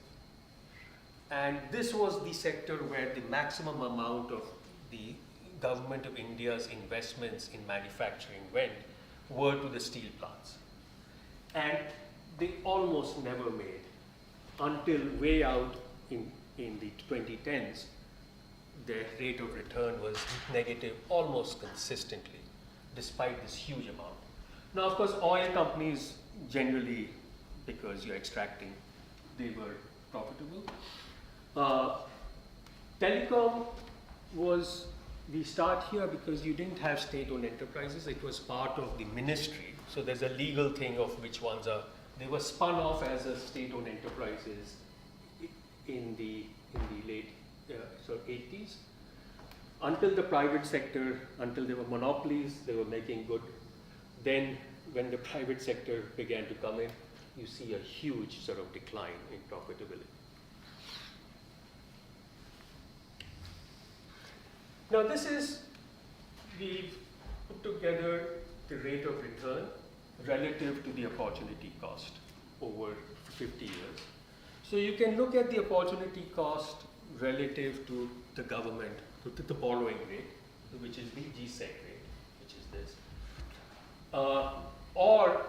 And this was the sector where the maximum amount of the government of India's investments in manufacturing were to the steel plants. And they almost never made, until way out in the 2010s, their rate of return was negative almost consistently, despite this huge amount. Now, of course, oil companies generally, because you're extracting, they were profitable. Telecom was, we start here because you didn't have state-owned enterprises. It was part of the ministry. So there's a legal thing of which ones are, they were spun off as a state-owned enterprises in the late 80s. Until the private sector, until there were monopolies, they were making good. Then when the private sector began to come in, you see a huge sort of decline in profitability. Now this is, we've put together the rate of return relative to the opportunity cost over 50 years. So you can look at the opportunity cost relative to the government, to the borrowing rate, which is the GSEC rate, which is this, or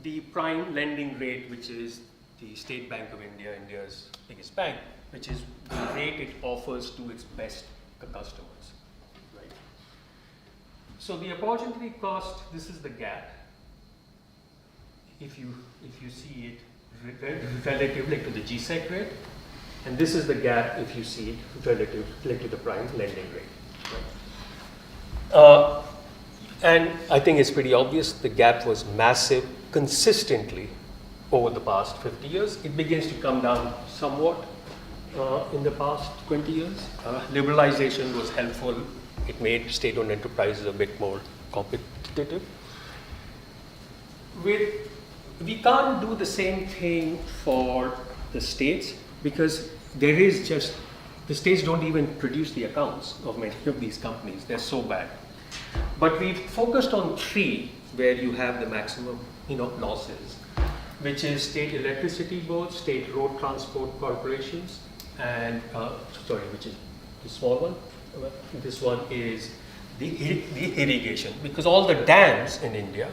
the prime lending rate, which is the State Bank of India, India's biggest bank, which is the rate it offers to its best customers, right? So the opportunity cost, this is the gap. If you see it relatively to the GSEC rate, and this is the gap if you see it relative to the prime lending rate. Right? And I think it's pretty obvious the gap was massive consistently over the past 50 years. It begins to come down somewhat in the past 20 years. Liberalization was helpful. It made state-owned enterprises a bit more competitive. We can't do the same thing for the states because there is just, the states don't even produce the accounts of many of these companies. They're so bad. But we've focused on three where you have the maximum losses, which is state electricity boards, state road transport corporations, and which is the small one. This one is the irrigation, because all the dams in India.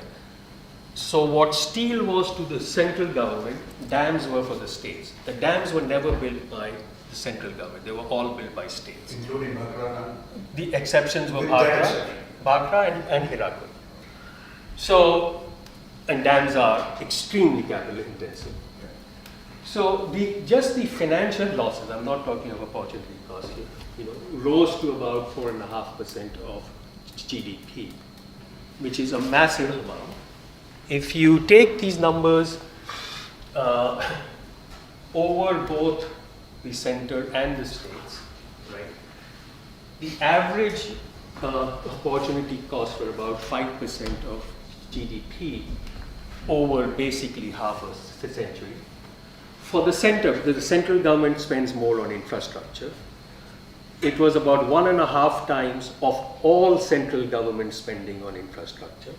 So what steel was to the central government, dams were for the states. The dams were never built by the central government. They were all built by states. Including Bhakra? The exceptions were Bhakra and Hirakud. So, and dams are extremely capital intensive. So just the financial losses, I'm not talking of opportunity cost here, rose to about 4.5% of GDP, which is a massive amount. If you take these numbers over both the center and the states, right, the average opportunity costs were about 5% of GDP over basically half a century. For the center, because the central government spends more on infrastructure, it was about 1.5 times of all central government spending on infrastructure.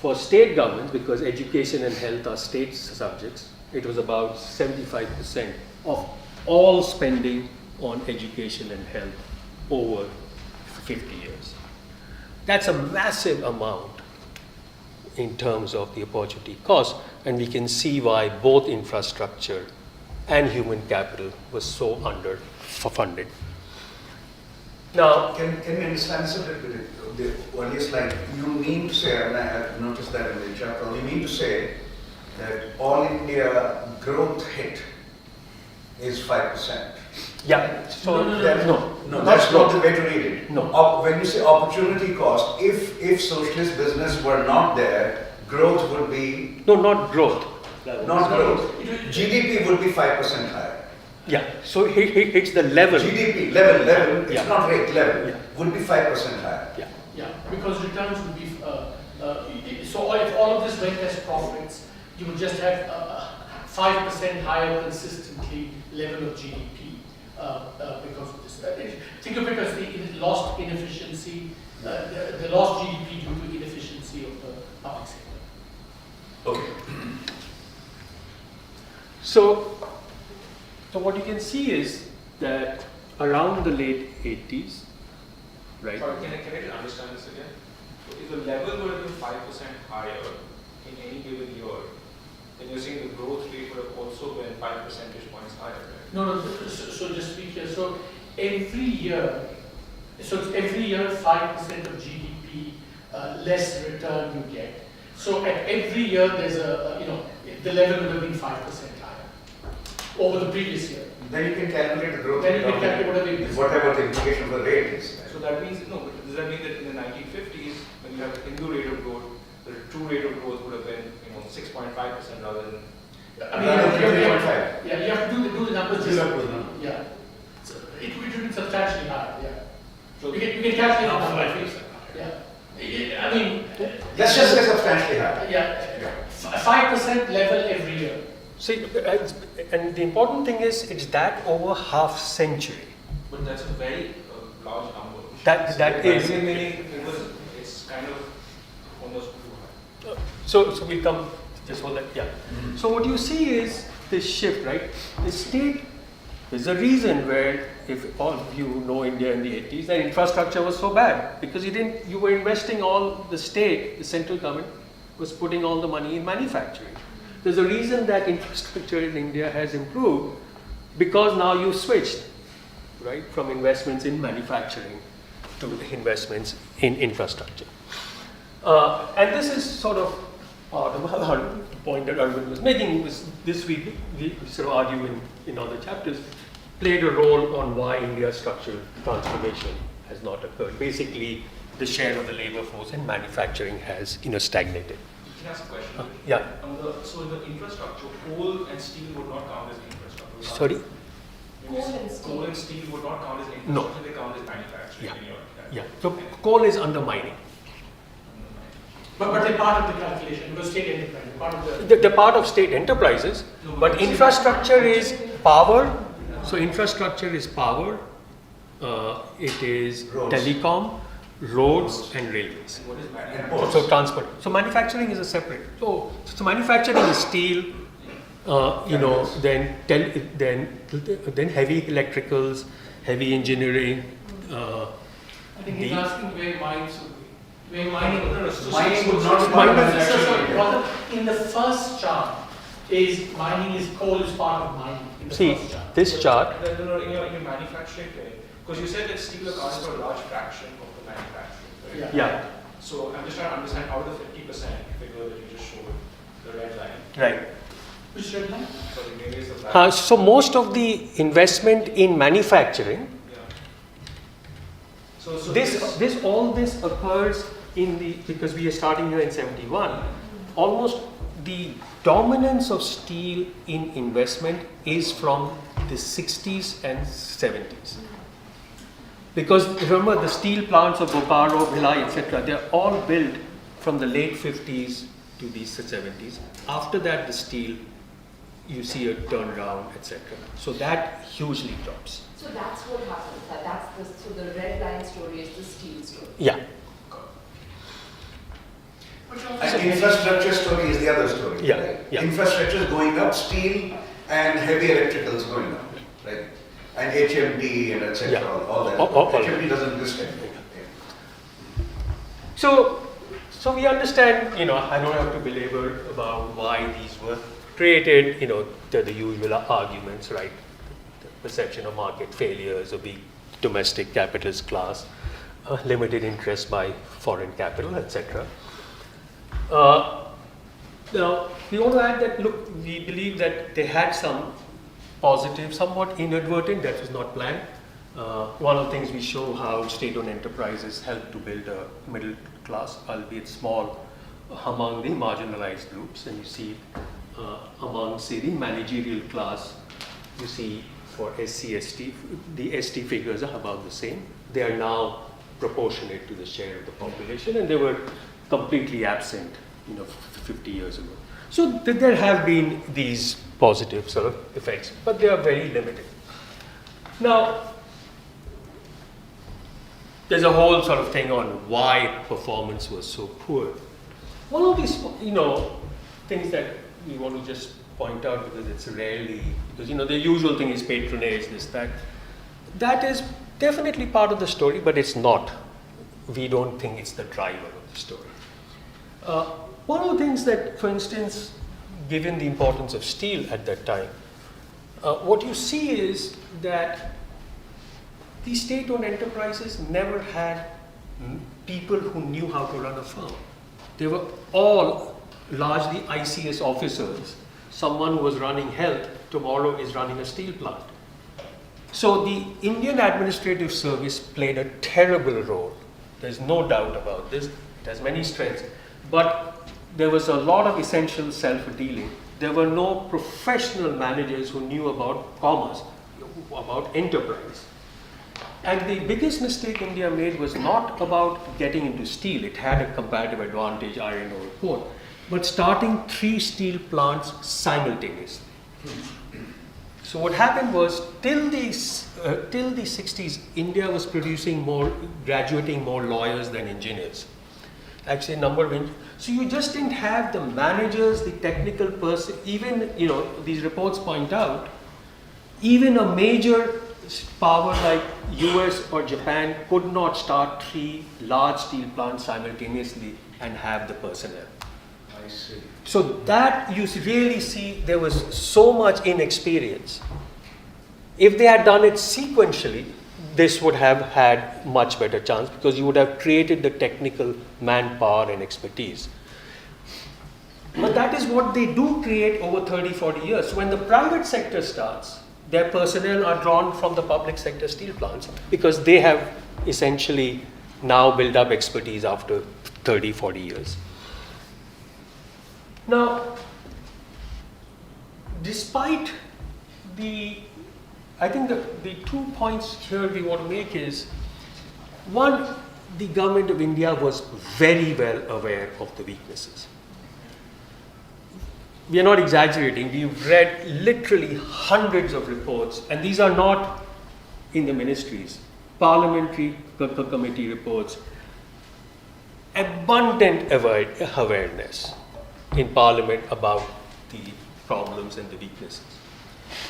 For state governments, because education and health are state subjects, it was about 75% of all spending on education and health over 50 years. That's a massive amount in terms of the opportunity cost, and we can see why both infrastructure and human capital was so underfunded. Now, Can we understand this a little bit? The earlier slide, you mean to say, and I have noticed that in the chapter, you mean to say that all India growth hit is 5%. yeah, so No, that's not the way to read it. No. When you say opportunity cost, if socialist business were not there, growth would be no, not growth. not growth. GDP would be 5% higher. Yeah, so it's the level. GDP level, Yeah. it's not rate level, Yeah. would be 5% higher. Yeah. Yeah, because returns would be, so if all of this went as profits, you would just have 5% higher consistently level of GDP because of this. Think of it as the lost inefficiency, the lost GDP due to inefficiency of the public sector. Okay. So what you can see is that around the late 80s, right? Sorry, can I just understand this again? So if the level would have been 5% higher in any given year, then you're saying the growth rate would have also been 5 percentage points higher, right? No, so just be clear. So every year, it's every year 5% of GDP less return you get. So at every year there's the level would have been 5% higher over the previous year. Then you can calculate the growth Then you rate can calculate whatever it is. whatever the implication of the rate is. So that means, no, but does that mean that in the 1950s, when you have the Hindu rate of growth, the true rate of growth would have been, 6.5% rather than... I mean, Rather than you 3.5. you have to do the numbers. You have to do the numbers. Yeah. So it would be substantially higher, yeah. So You can calculate the number. Yeah. I mean, Let's just say substantially higher. yeah, 5% level every year. See, and the important thing is it's that over half century. But that's a very large number. That is. Meaning it's kind of almost too high. So we'll come just hold that. Yeah. So what you see is this shift, right? The state. There's a reason where, if all of you know India in the 80s, the infrastructure was so bad because you were investing all the state, the central government was putting all the money in manufacturing. There's a reason that infrastructure in India has improved because now you switched, right, from investments in manufacturing to investments in infrastructure. And this is sort of part of the point that Arvind was making was this we sort of argue in other chapters, played a role on why India's structural transformation has not occurred. Basically, the share of the labor force in manufacturing has stagnated. Can I ask a question? Yeah. So in the infrastructure, coal and steel would not count as infrastructure. Sorry? Coal and steel would not count as infrastructure, No. they count as manufacturing Yeah. in your Yeah. So coal is under mining. But they're part of the calculation because state enterprise, part of the. They're part of state enterprises, but infrastructure is power. So infrastructure is power. It is Roads. telecom, roads, and railways. What is And manufacturing? ports. So transport. So manufacturing is a separate. So manufacturing is steel. Then heavy electricals, heavy engineering. I think he's asking where mines would be. Where mining. Mining would not be Mining- part of manufacturing. In the first chart, mining is coal is part of mining. In the See first chart. this chart. No, in your manufacturing thing, because you said that steel accounts for a large fraction of the manufacturing, right? Yeah. So I'm just trying to understand how the 50% figure that you just showed, the red line, Right. Which red line? sorry, maybe it's the black. So most of the investment in manufacturing, Yeah. So this occurs because we are starting here in 71. Almost the dominance of steel in investment is from the 60s and 70s. Because remember the steel plants of Bokaro, Bhilai, etc., they're all built from the late 50s to the 70s. After that, the steel, you see a turnaround, etc. So that hugely drops. So that's what happens. So the red line story is the steel story. Yeah. And infrastructure story is the other story. Yeah, Right? yeah. Infrastructure is going up, steel and heavy electricals going up, right? And HMD and etc. Yeah. All that. All HMD doesn't exist anymore. So So we understand, I don't have to belabor about why these were created, the usual arguments, right? The perception of market failures, a big domestic capitalist class, limited interest by foreign capital, etc. Now, we want to add that, look, we believe that they had some positive, somewhat inadvertent, that was not planned. One of the things we show how state-owned enterprises help to build a middle class, albeit small, among the marginalized groups. And you see among, say, the managerial class, you see for SC/ST, the ST figures are about the same. They are now proportionate to the share of the population, and they were completely absent, 50 years ago. So there have been these positive sort of effects, but they are very limited. Now, there's a whole sort of thing on why performance was so poor. One of these, things that we want to just point out because it's rarely, because the usual thing is patronage, this, that. That is definitely part of the story, but it's not. We don't think it's the driver of the story. One of the things that, for instance, given the importance of steel at that time, what you see is that these state-owned enterprises never had people who knew how to run a firm. They were all largely ICS officers. Someone who was running health tomorrow is running a steel plant. So the Indian administrative service played a terrible role. There's no doubt about this. It has many strengths. But there was a lot of essential self-dealing. There were no professional managers who knew about commerce, about enterprise. And the biggest mistake India made was not about getting into steel. It had a comparative advantage, iron ore, coal, but starting 3 steel plants simultaneously. So what happened was, till the 60s, India was graduating more lawyers than engineers. Actually, so you just didn't have the managers, the technical person, even, these reports point out, even a major power like US or Japan could not start 3 large steel plants simultaneously and have the personnel. I see. So that you really see there was so much inexperience. If they had done it sequentially, this would have had much better chance because you would have created the technical manpower and expertise. But that is what they do create over 30, 40 years. So when the private sector starts, their personnel are drawn from the public sector steel plants because they have essentially now built up expertise after 30, 40 years. Now, despite I think the 2 points here we want to make is, one, the government of India was very well aware of the weaknesses. We are not exaggerating. We've read literally hundreds of reports, and these are not in the ministries, parliamentary committee reports, abundant awareness in Parliament about the problems and the weaknesses.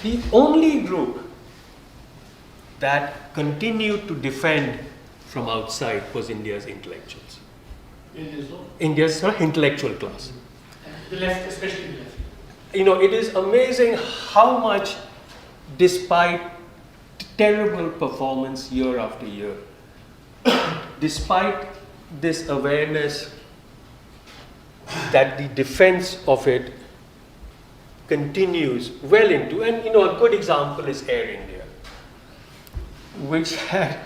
The only group that continued to defend from outside was India's intellectuals. India's intellectual class. The left, especially the left. It is amazing how much, despite terrible performance year after year, despite this awareness that the defense of it continues well into, and a good example is Air India, which had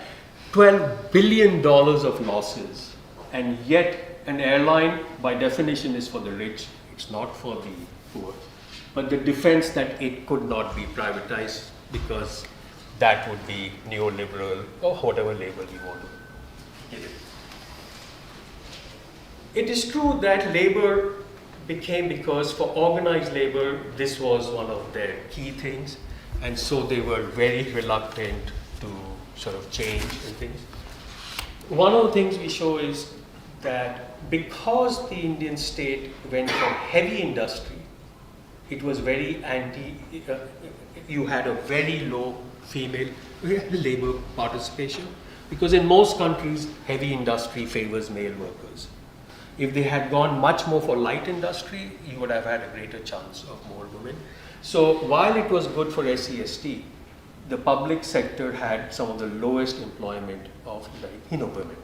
$12 billion of losses, and yet an airline by definition is for the rich, it's not for the poor. But the defense that it could not be privatized because that would be neoliberal or whatever label you want to give it. It is true that labor became, because for organized labor, this was one of their key things, and so they were very reluctant to sort of change and things. One of the things we show is that because the Indian state went from heavy industry, it was very you had a very low female labor participation, because in most countries, heavy industry favors male workers. If they had gone much more for light industry, you would have had a greater chance of more women. So while it was good for SC/ST, the public sector had some of the lowest employment of women.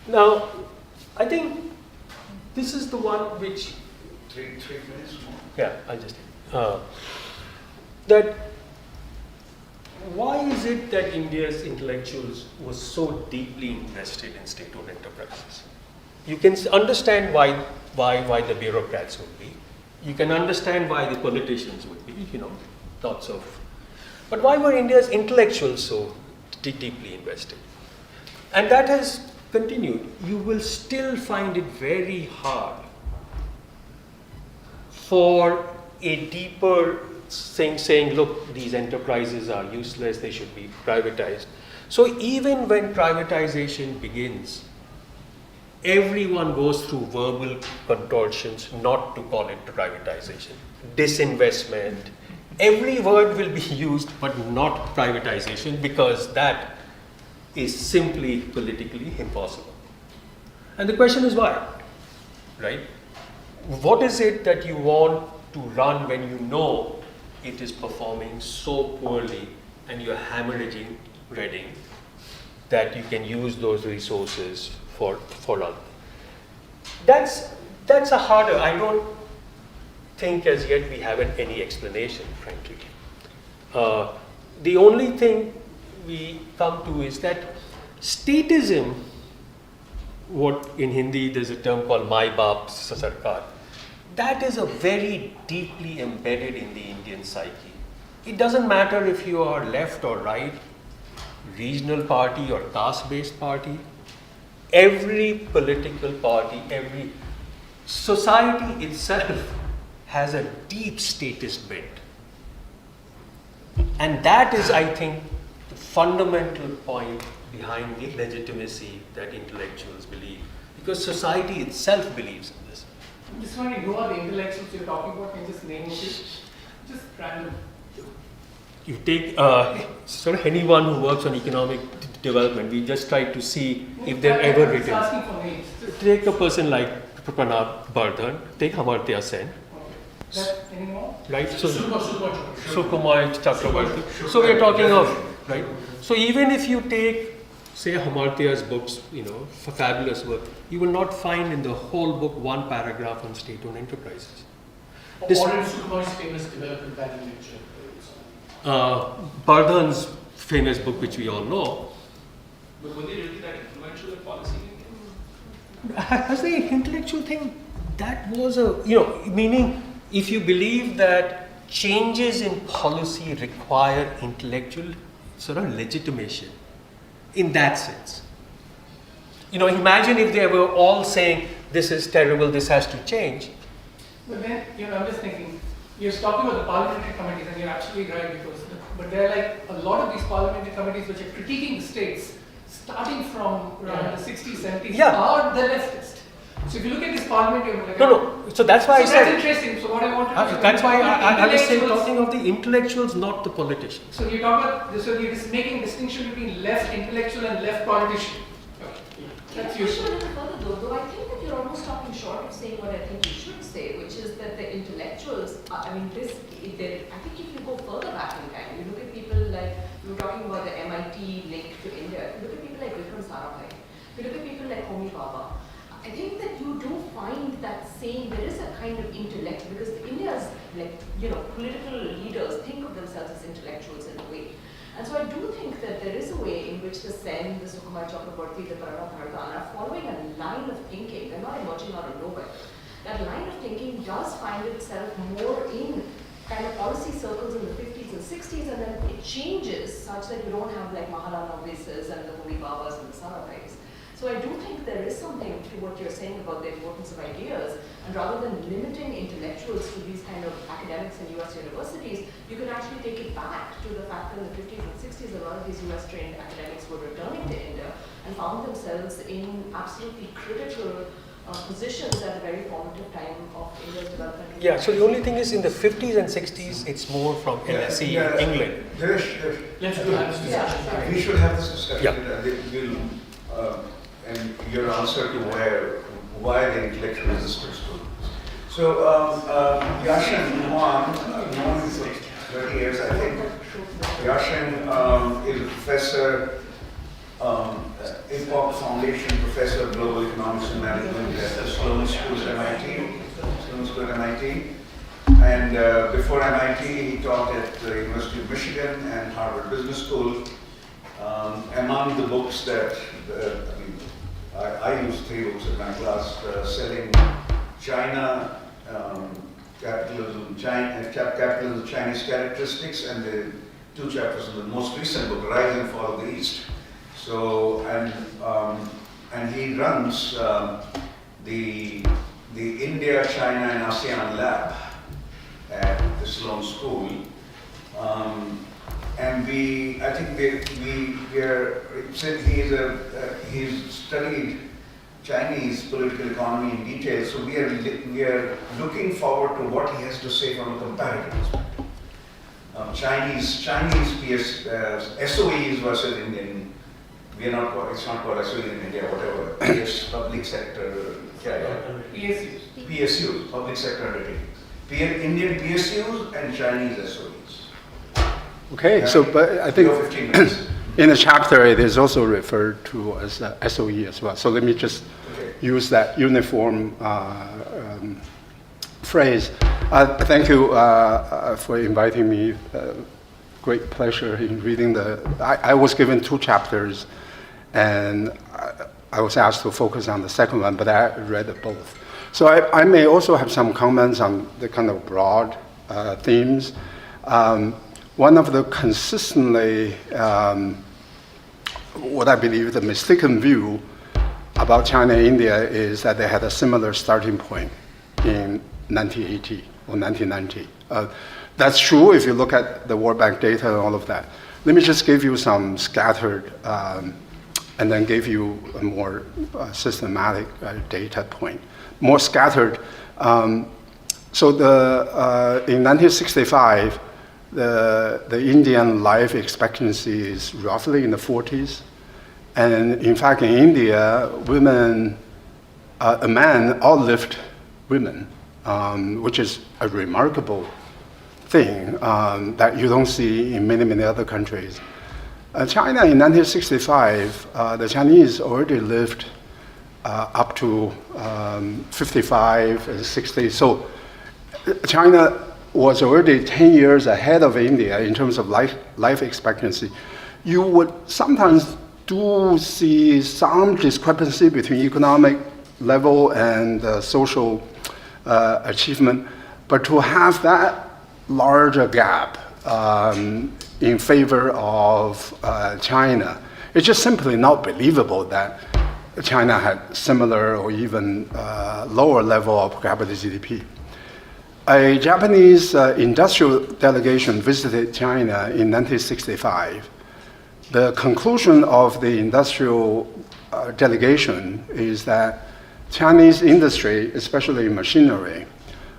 Now, I think this is the one which. 3 minutes more. Yeah, I'll just. That. Why is it that India's intellectuals were so deeply invested in state-owned enterprises? You can understand why the bureaucrats would be. You can understand why the politicians would be, lots of. But why were India's intellectuals so deeply invested? And that has continued. You will still find it very hard for a deeper saying, look, these enterprises are useless, they should be privatized. So even when privatization begins, everyone goes through verbal contortions not to call it privatization. Disinvestment, every word will be used, but not privatization, because that is simply politically impossible. And the question is why, right? What is it that you want to run when you know it is performing so poorly and you're hemorrhaging Reading that you can use those resources for other? That's a harder. I don't think as yet we have any explanation, frankly. The only thing we come to is that statism, what in Hindi there's a term called Mai Baap Sarkar, that is a very deeply embedded in the Indian psyche. It doesn't matter if you are left or right, regional party or caste-based party, every political party, every society itself has a deep statist bent. And that is, I think, the fundamental point behind the legitimacy that intellectuals believe, because society itself believes in this. I'm just wondering, who are the intellectuals you're talking about? Can you just name it? Just random. You take sort of anyone who works on economic development, we just try to see if they're ever written. Just asking for names. Take a person like Pranab Bardhan, take Amartya Sen. That anymore? Right? So Sukumar Chakrabarti. So we're talking of, right? So even if you take, say, Amartya's books, fabulous work, you will not find in the whole book one paragraph on state-owned enterprises. Or in Sukumar's famous development value lecture. Bardhan's famous book, which we all know. But were they really that influential in policy? As the intellectual thing, that was meaning if you believe that changes in policy require intellectual sort of legitimation, in that sense. Imagine if they were all saying, this is terrible, this has to change. But then, I'm just thinking, you're talking about the parliamentary committees, and you're absolutely right, but there are like a lot of these parliamentary committees which are critiquing the states, starting from around the 60s, 70s, are the leftist. So if you look at this parliament, you're like... No. So that's why I said... That's interesting. So what I wanted to... That's why I was saying, talking of the intellectuals, not the politicians. So you talk about... So you're just making a distinction between left intellectual and left politician. That's useful. A little further though I think that you're almost stopping short of saying what I think you should say, which is that the intellectuals, I think if you go further back in time, you look at people like, you were talking about the MIT link to India, you look at people like Vikram Sarabhai, you look at people like Homi Bhabha, I think that you do find that there is a kind of intellect, because India's political leaders think of themselves as intellectuals in a way. And so I do think that there is a way in which the Sen, the Sukumar Chakrabarti, the Pranab Bardhan are following a line of thinking. They're not emerging out of nowhere. That line of thinking does find itself more in kind of policy circles in the 50s and 60s, and then it changes such that you don't have like Mahalana Visas and the Homi Babas and the Sarabhais. So I do think there is something to what you're saying about the importance of ideas, and rather than limiting intellectuals to these kind of academics in US universities, you can actually take it back to the fact that in the 50s and 60s, a lot of these US trained academics were returning to India and found themselves in absolutely critical positions at a very formative time of India's development. Yeah, so the only thing is in the 50s and 60s, it's more from LSE in England. Devesh, Let's do that discussion. Yeah, we should have this discussion. Yeah. And your answer to why the intellectual resistance to. So, Yasheng Huang, known for 30 years, I think. Yasheng is a professor, IPOC Foundation Professor of Global Economics and Management at the Sloan School at MIT. And before MIT, he taught at the University of Michigan and Harvard Business School. Among the books that, I use 3 books in my class, Selling China, Capitalism, Chinese Characteristics, and the 2 chapters in the most recent book, Rise and Fall of the East. So, and he runs the India, China, and ASEAN lab at the Sloan School. And I think we are, he's studied Chinese political economy in detail, so we are looking forward to what he has to say from a comparative perspective. Chinese SOEs versus Indian, it's not called SOE in India, whatever, public sector, PSUs, public sector undertakings. Indian PSUs and Chinese SOEs. Okay, so but I think 15 minutes. in the chapter it is also referred to as SOE as well. So let me just use that uniform phrase. Thank you for inviting me. Great pleasure in reading I was given 2 chapters, and I was asked to focus on the second one, but I read both. So I may also have some comments on the kind of broad themes. One of the consistently, what I believe the mistaken view about China and India is that they had a similar starting point in 1980 or 1990. That's true if you look at the World Bank data and all of that. Let me just give you some scattered, and then give you a more systematic data point. More scattered. So in 1965, the Indian life expectancy is roughly in the 40s. And in fact, in India, women, men outlived women, which is a remarkable thing that you don't see in many, many other countries. China in 1965, the Chinese already lived up to 55 and 60. So China was already 10 years ahead of India in terms of life expectancy. You would sometimes do see some discrepancy between economic level and social achievement, but to have that larger gap in favor of China, it's just simply not believable that China had similar or even lower level of per capita GDP. A Japanese industrial delegation visited China in 1965. The conclusion of the industrial delegation is that Chinese industry, especially machinery,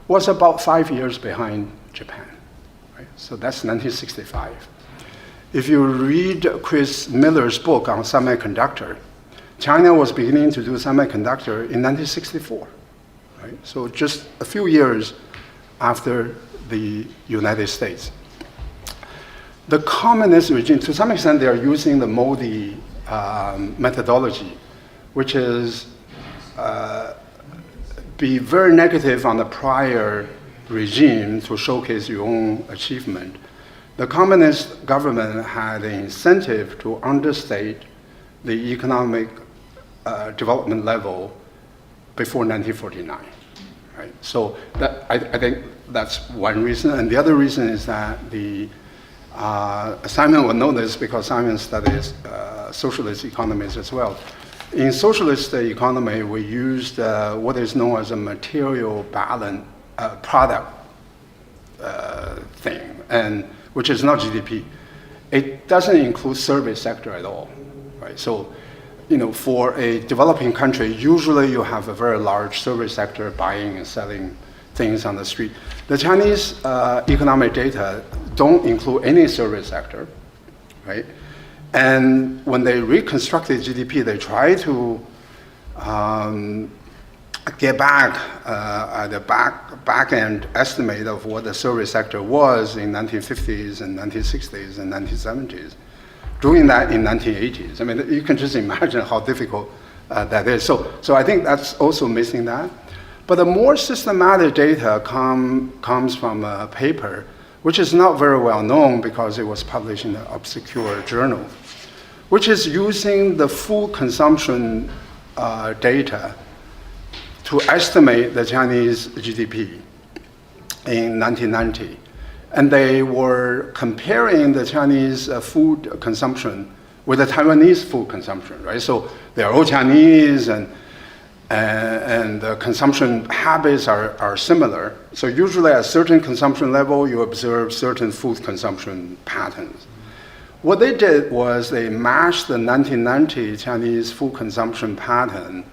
was about 5 years behind Japan. Right? So that's 1965. If you read Chris Miller's book on semiconductor, China was beginning to do semiconductor in 1964. Right? So just a few years after the United States. The communist regime, to some extent, they are using the Modi methodology, which is be very negative on the prior regime to showcase your own achievement. The communist government had an incentive to understate the economic development level before 1949. Right? So I think that's one reason. And the other reason is that Simon will know this because Simon studies socialist economies as well. In socialist economy, we used what is known as a material balance product thing, and which is not GDP. It doesn't include service sector at all. Right? So for a developing country, usually you have a very large service sector buying and selling things on the street. The Chinese economic data don't include any service sector, right? And when they reconstructed GDP, they try to get back at the back end estimate of what the service sector was in 1950s and 1960s and 1970s. Doing that in 1980s. I mean, you can just imagine how difficult that is. So I think that's also missing that. But the more systematic data comes from a paper, which is not very well known because it was published in an obscure journal, which is using the food consumption data to estimate the Chinese GDP in 1990. And they were comparing the Chinese food consumption with the Taiwanese food consumption, right? So they're all Chinese, and the consumption habits are similar. So usually at a certain consumption level, you observe certain food consumption patterns. What they did was they matched the 1990 Chinese food consumption pattern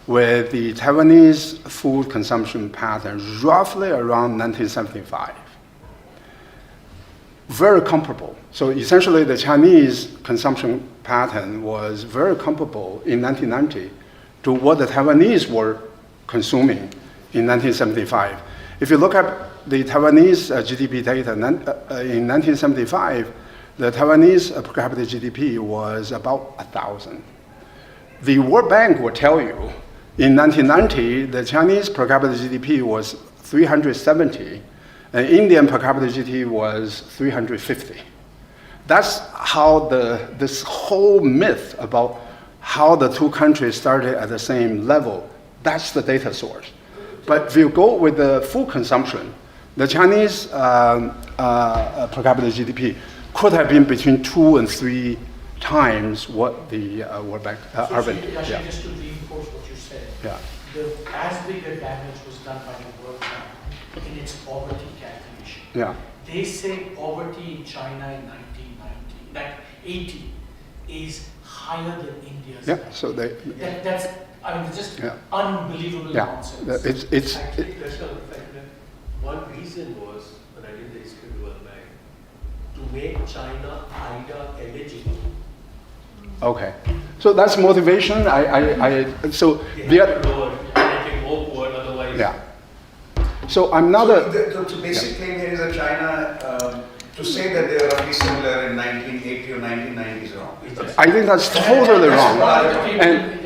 with the Taiwanese food consumption pattern roughly around 1975. Very comparable. So essentially the Chinese consumption pattern was very comparable in 1990 to what the Taiwanese were consuming in 1975. If you look at the Taiwanese GDP data, in 1975, the Taiwanese per capita GDP was about 1,000. The World Bank will tell you in 1990, the Chinese per capita GDP was 370, and Indian per capita GDP was 350. That's how this whole myth about how the two countries started at the same level, that's the data source. But if you go with the food consumption, the Chinese per capita GDP could have been between 2 and 3 times what the World Bank, Arvind. So just to reinforce what you said, as big a damage was done by the World Bank in its poverty calculation. Yeah. They say poverty in China in 1980 is higher than India's. Yeah, so that's, I mean, it's just unbelievable nonsense. It's Actually, one reason was, when I did the history of the World Bank, to make China IDA eligible. okay. So that's motivation. So yeah. So I'm not The basic claim here is that China, to say that they are roughly similar in 1980 or 1990 is wrong. I think that's totally wrong.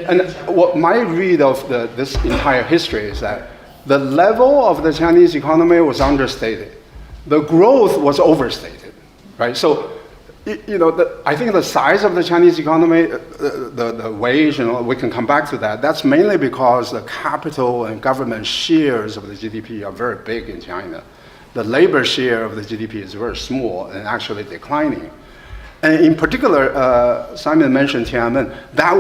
And what my read of this entire history is that the level of the Chinese economy was understated. The growth was overstated, right? So, I think the size of the Chinese economy, the wage, we can come back to that. That's mainly because the capital and government shares of the GDP are very big in China. The labor share of the GDP is very small and actually declining. And in particular, Simon mentioned Tiananmen. That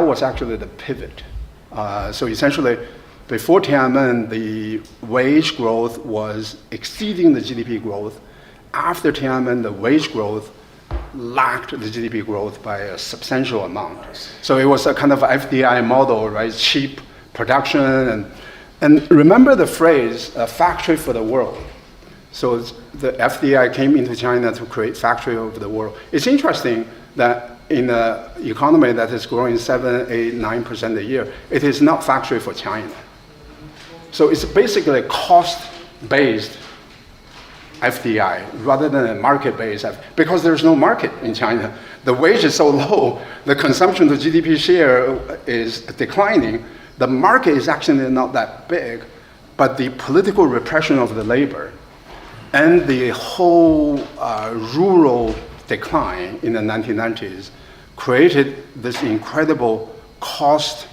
was actually the pivot. So essentially, before Tiananmen, the wage growth was exceeding the GDP growth. After Tiananmen, the wage growth lacked the GDP growth by a substantial amount. So it was a kind of FDI model, right? Cheap production. And remember the phrase, a factory for the world. So the FDI came into China to create factory over the world. It's interesting that in an economy that is growing 7, 8, 9% a year, it is not factory for China. So it's basically cost-based FDI rather than a market-based, because there's no market in China. The wage is so low, the consumption to GDP share is declining. The market is actually not that big, but the political repression of the labor and the whole rural decline in the 1990s created this incredible cost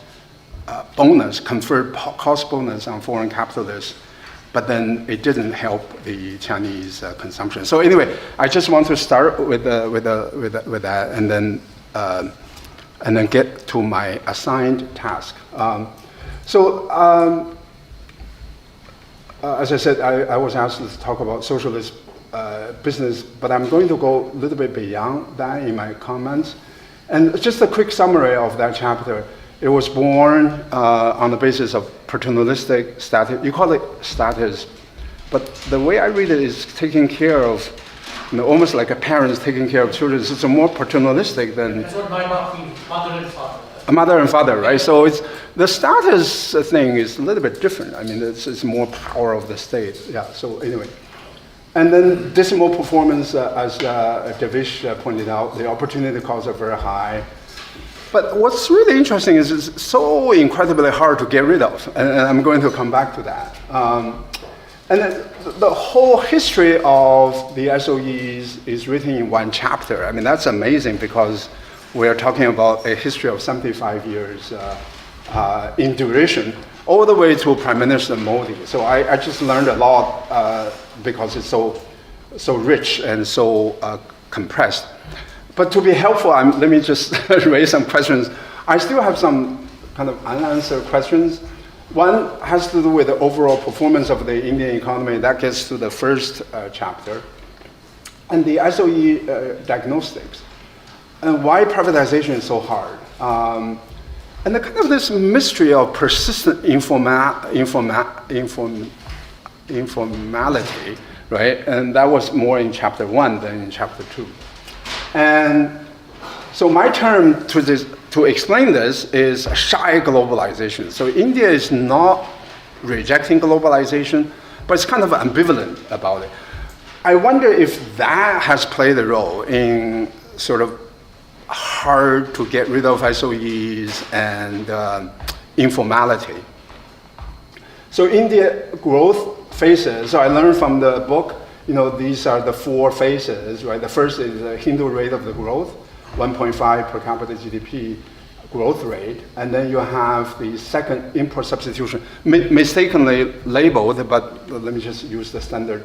bonus, conferred cost bonus on foreign capitalists, but then it didn't help the Chinese consumption. So anyway, I just want to start with that, and then get to my assigned task. As I said, I was asked to talk about socialist business, but I'm going to go a little bit beyond that in my comments. And just a quick summary of that chapter. It was born on the basis of paternalistic status. You call it status, but the way I read it is taking care of, almost like a parent's taking care of children. So it's more paternalistic than... That's what my mom means, mother and father. A mother and father, right? So it's the status thing is a little bit different. I mean, it's more power of the state. Yeah, so anyway. And then dismal performance, as Devesh pointed out, the opportunity costs are very high. But what's really interesting is it's so incredibly hard to get rid of, and I'm going to come back to that. And then the whole history of the SOEs is written in one chapter. I mean, that's amazing because we're talking about a history of 75 years in duration, all the way to Prime Minister Modi. So I just learned a lot because it's so rich and so compressed. But to be helpful, let me just raise some questions. I still have some kind of unanswered questions. One has to do with the overall performance of the Indian economy. That gets to the first chapter. And the SOE diagnostics. And why privatization is so hard. And the kind of this mystery of persistent informality, right? And that was more in chapter 1 than in chapter 2. And so my term to explain this is shy globalization. So India is not rejecting globalization, but it's kind of ambivalent about it. I wonder if that has played a role in sort of hard to get rid of SOEs and informality. So India growth phases, so I learned from the book, these are the 4 phases, right? The first is the Hindu rate of the growth, 1.5 per capita GDP growth rate. And then you have the second import substitution, mistakenly labeled, but let me just use the standard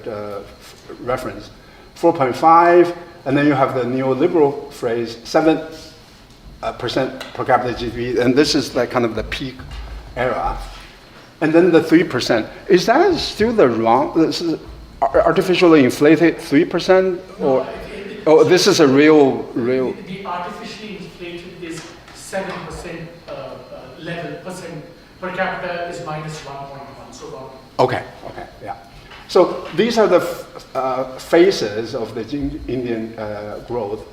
reference, 4.5. And then you have the neoliberal phrase, 7% per capita GDP, and this is like kind of the peak era. And then the 3%. Is that still the wrong, this is artificially inflated 3%? Or this is a real... The artificially inflated is 7% level, percent per capita is minus 1.1, so about... Okay, yeah. So these are the phases of the Indian growth.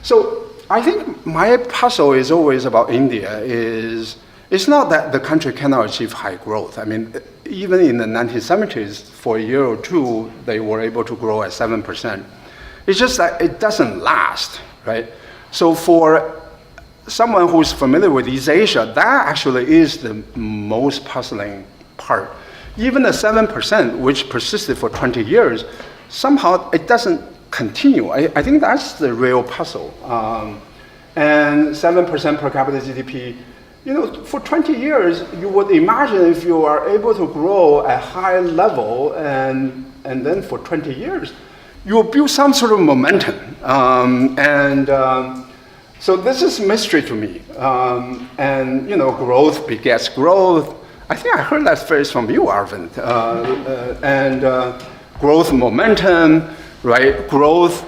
So I think my puzzle is always about India is, it's not that the country cannot achieve high growth. I mean, even in the 1970s, for a year or two, they were able to grow at 7%. It's just that it doesn't last, right? So for someone who's familiar with East Asia, that actually is the most puzzling part. Even the 7%, which persisted for 20 years, somehow it doesn't continue. I think that's the real puzzle. And 7% per capita GDP, for 20 years, you would imagine if you are able to grow at high level and then for 20 years, you will build some sort of momentum. So this is mystery to me. And growth begets growth. I think I heard that phrase from you, Arvind. Growth momentum, right? Growth.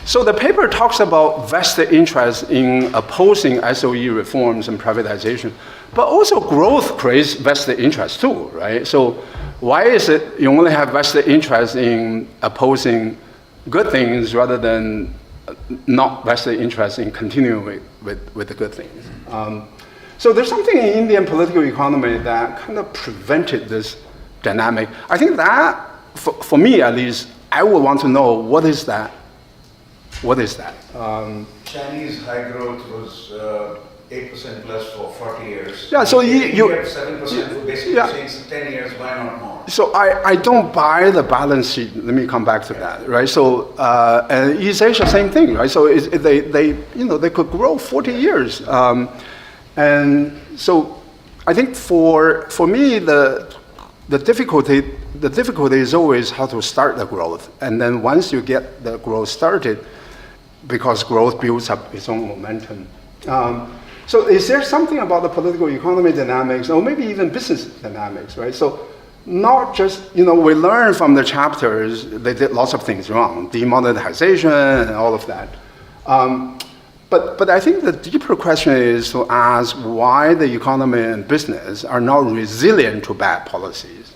So the paper talks about vested interest in opposing SOE reforms and privatization, but also growth creates vested interest too, right? So why is it you only have vested interest in opposing good things rather than not vested interest in continuing with the good things? So there's something in Indian political economy that kind of prevented this dynamic. I think that, for me at least, I would want to know what is that? What is that? Chinese high growth was 8% plus for 40 years. Yeah, so you have 7% basically saying 10 years, why not more? So I don't buy the balance sheet. Let me come back to that, right? So and East Asia, same thing, right? So they could grow 40 years. And so I think for me, the difficulty is always how to start the growth. And then once you get the growth started, because growth builds up its own momentum. So is there something about the political economy dynamics, or maybe even business dynamics, right? So not just, we learn from the chapters, they did lots of things wrong, demonetization and all of that. But I think the deeper question is to ask why the economy and business are not resilient to bad policies.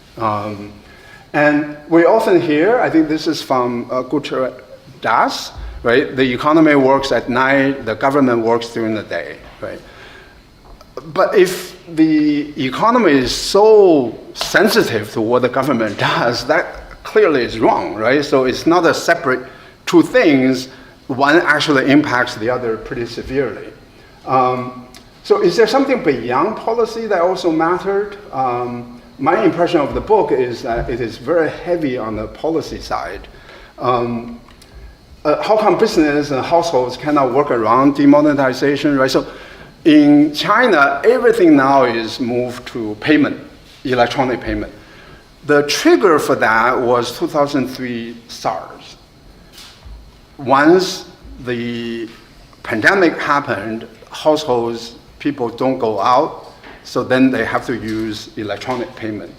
And we often hear, I think this is from Gurcharan Das, right? The economy works at night, the government works during the day, right? But if the economy is so sensitive to what the government does, that clearly is wrong, right? So it's not a separate two things. One actually impacts the other pretty severely. So is there something beyond policy that also mattered? My impression of the book is that it is very heavy on the policy side. How come business and households cannot work around demonetization, right? So in China, everything now is moved to payment, electronic payment. The trigger for that was 2003 SARS. Once the pandemic happened, households, people don't go out, so then they have to use electronic payment.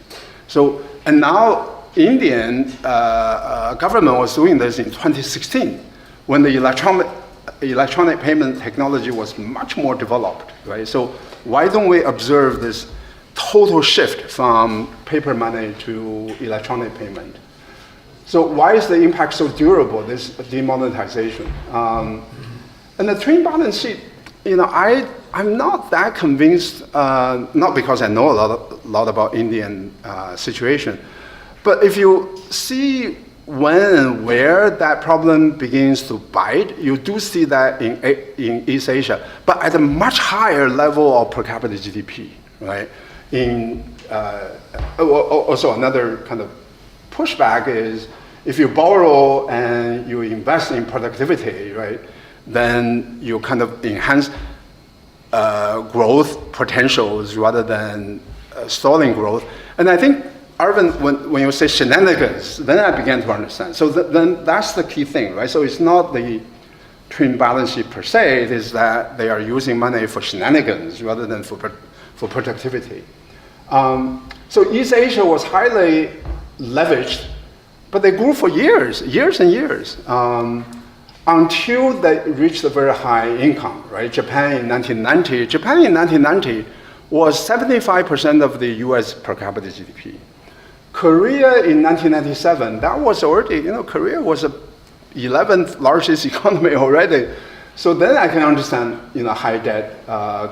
So, and now Indian government was doing this in 2016, when the electronic payment technology was much more developed, right? So why don't we observe this total shift from paper money to electronic payment? So why is the impact so durable, this demonetization? And the twin balance sheet, I'm not that convinced, not because I know a lot about Indian situation, but if you see when and where that problem begins to bite, you do see that in East Asia, but at a much higher level of per capita GDP, right? Also another kind of pushback is if you borrow and you invest in productivity, right, then you kind of enhance growth potentials rather than stalling growth. And I think, Arvind, when you say shenanigans, then I began to understand. So then that's the key thing, right? So it's not the twin balance sheet per se, it is that they are using money for shenanigans rather than for productivity. So East Asia was highly leveraged, but they grew for years and years, until they reached a very high income, right? Japan in 1990 was 75% of the US per capita GDP. Korea in 1997, that was already, Korea was the 11th largest economy already. So then I can understand, high debt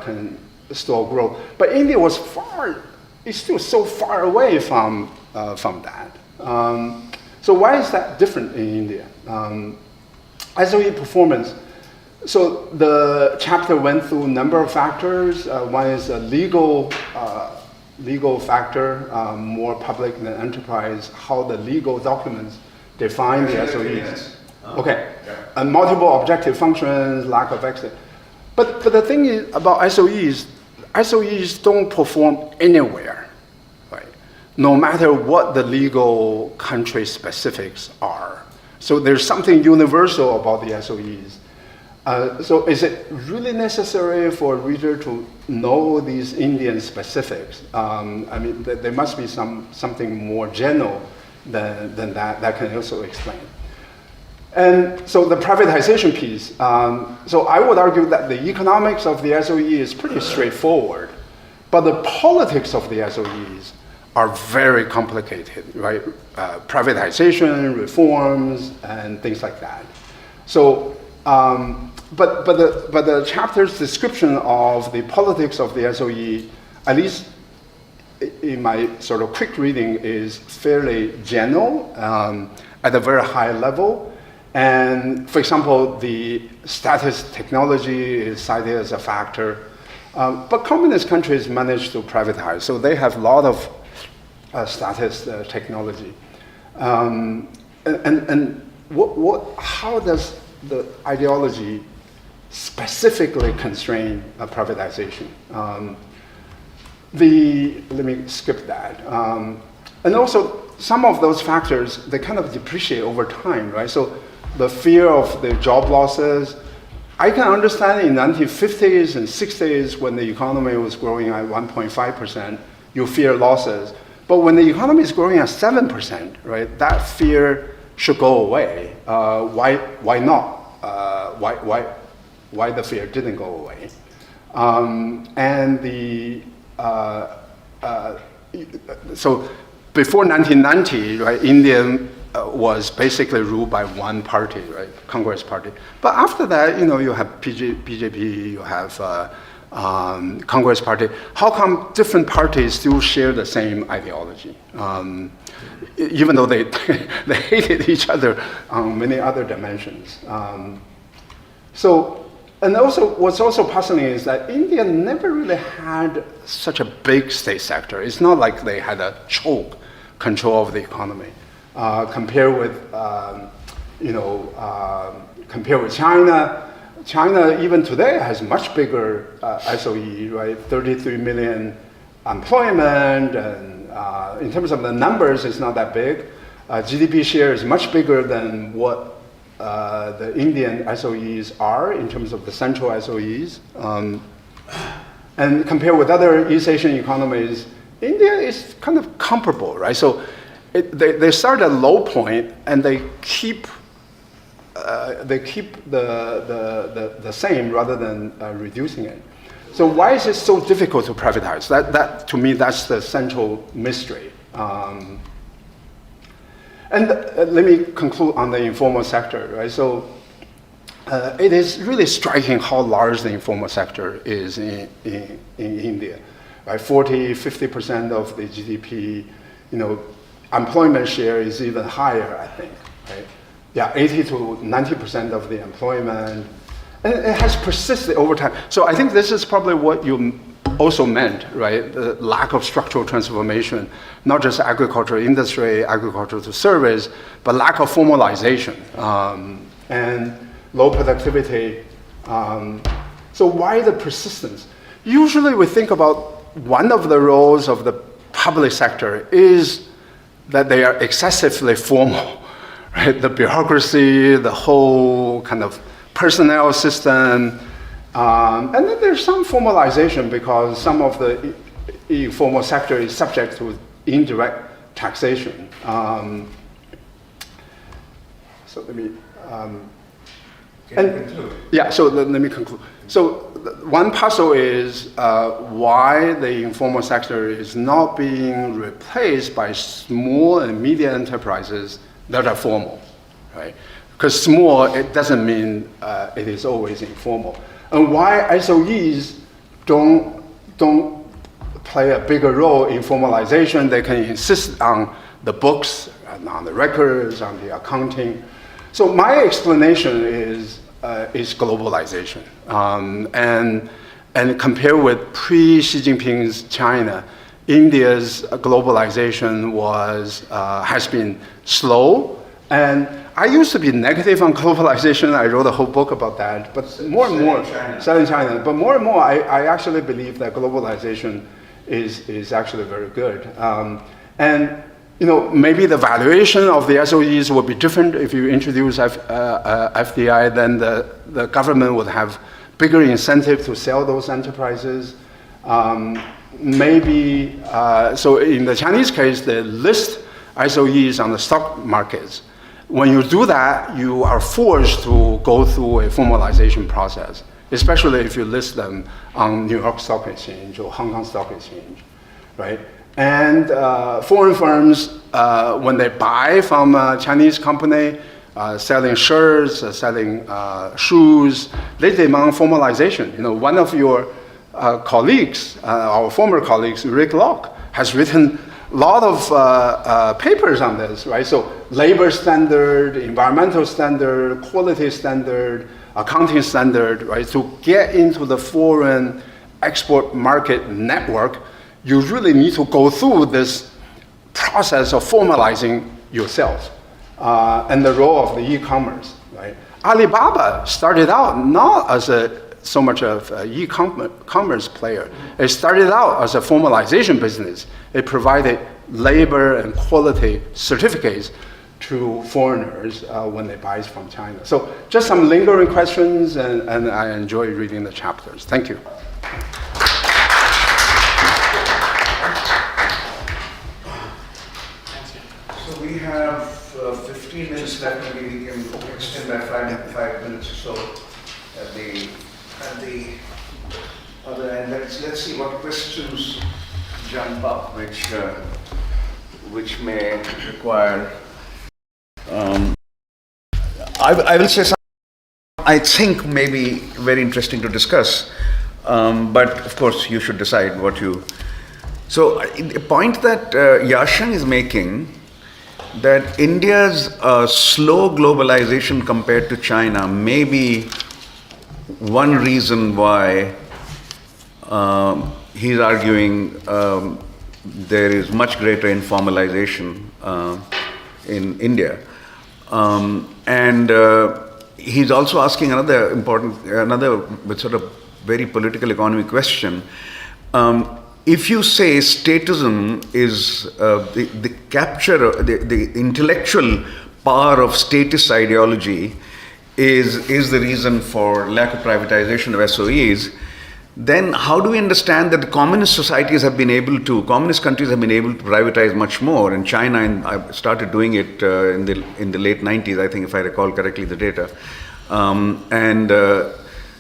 can stall growth. But India was it's still so far away from that. So why is that different in India? SOE performance. So the chapter went through a number of factors. One is a legal factor, more public than enterprise, how the legal documents define the SOEs. Okay, and multiple objective functions, lack of exit. But the thing is about SOEs don't perform anywhere, right? No matter what the legal country specifics are. So there's something universal about the SOEs. So is it really necessary for a reader to know these Indian specifics? There must be something more general than that can also explain. And so the privatization piece, so I would argue that the economics of the SOE is pretty straightforward, but the politics of the SOEs are very complicated, right? Privatization, reforms, and things like that. So, but the chapter's description of the politics of the SOE, at least in my sort of quick reading, is fairly general at a very high level. And for example, the status technology is cited as a factor. But communist countries manage to privatize, so they have a lot of status technology. And how does the ideology specifically constrain privatization? Let me skip that. And also, some of those factors, they kind of depreciate over time, right? So the fear of the job losses, I can understand in the 1950s and 60s when the economy was growing at 1.5%, you fear losses. But when the economy is growing at 7%, right, that fear should go away. Why not? why the fear didn't go away. And so before 1990, right, India was basically ruled by one party, right, Congress party. But after that, you have BJP, you have Congress party. How come different parties still share the same ideology? Even though they they hated each other on many other dimensions. And also, what's also puzzling is that India never really had such a big state sector. It's not like they had a choke control of the economy. Compared with China. China, even today, has much bigger SOE, right? 33 million employment, and in terms of the numbers, it's not that big. GDP share is much bigger than what the Indian SOEs are in terms of the central SOEs. And compared with other East Asian economies, India is kind of comparable, right? So they start at a low point and they keep the same rather than reducing it. So why is it so difficult to privatize? That to me, that's the central mystery. And let me conclude on the informal sector, right? So it is really striking how large the informal sector is in India, right? 40–50% of the GDP, employment share is even higher, I think, right? Yeah, 80–90% of the employment, and it has persisted over time. So I think this is probably what you also meant, right? The lack of structural transformation, not just agricultural industry, agricultural to service, but lack of formalization and low productivity. So why the persistence? Usually we think about one of the roles of the public sector is that they are excessively formal, right? The bureaucracy, the whole kind of personnel system, and then there's some formalization because some of the informal sector is subject to indirect taxation. So let me. Can you conclude? Yeah, so let me conclude. So one puzzle is why the informal sector is not being replaced by small and medium enterprises that are formal, right? Because small, it doesn't mean it is always informal. And why SOEs don't play a bigger role in formalization? They can insist on the books, on the records, on the accounting. So my explanation is globalization. And compared with pre-Xi Jinping's China, India's globalization has been slow. And I used to be negative on globalization. I wrote a whole book about that. But more and more, selling China. But more and more, I actually believe that globalization is actually very good. And maybe the valuation of the SOEs will be different if you introduce FDI. Then the government would have bigger incentive to sell those enterprises. Maybe so. In the Chinese case, they list SOEs on the stock markets. When you do that, you are forced to go through a formalization process, especially if you list them on New York Stock Exchange or Hong Kong Stock Exchange, right? And foreign firms, when they buy from a Chinese company, selling shirts, selling shoes, they demand formalization. One of your colleagues, our former colleagues, Rick Locke, has written a lot of papers on this, right? So labor standard, environmental standard, quality standard, accounting standard, right? To get into the foreign export market network, you really need to go through this process of formalizing yourself and the role of the e-commerce, right? Alibaba started out not as so much of an e-commerce player. It started out as a formalization business. It provided labor and quality certificates to foreigners when they buy from China. So just some lingering questions, and I enjoy reading the chapters. Thank you. So we have 15 minutes left. Maybe we can extend by five minutes or so. at the other end. Let's see what questions jump up, which may require. I will say something I think may be very interesting to discuss, but of course you should decide what you. So the point that Yasheng is making, that India's slow globalization compared to China may be one reason why he's arguing there is much greater informalization in India. And he's also asking another sort of very political economy question. If you say statism is the capture, the intellectual power of statist ideology is the reason for lack of privatization of SOEs, then how do we understand that the communist countries have been able to privatize much more? And China, I started doing it in the late 90s, I think, if I recall correctly the data.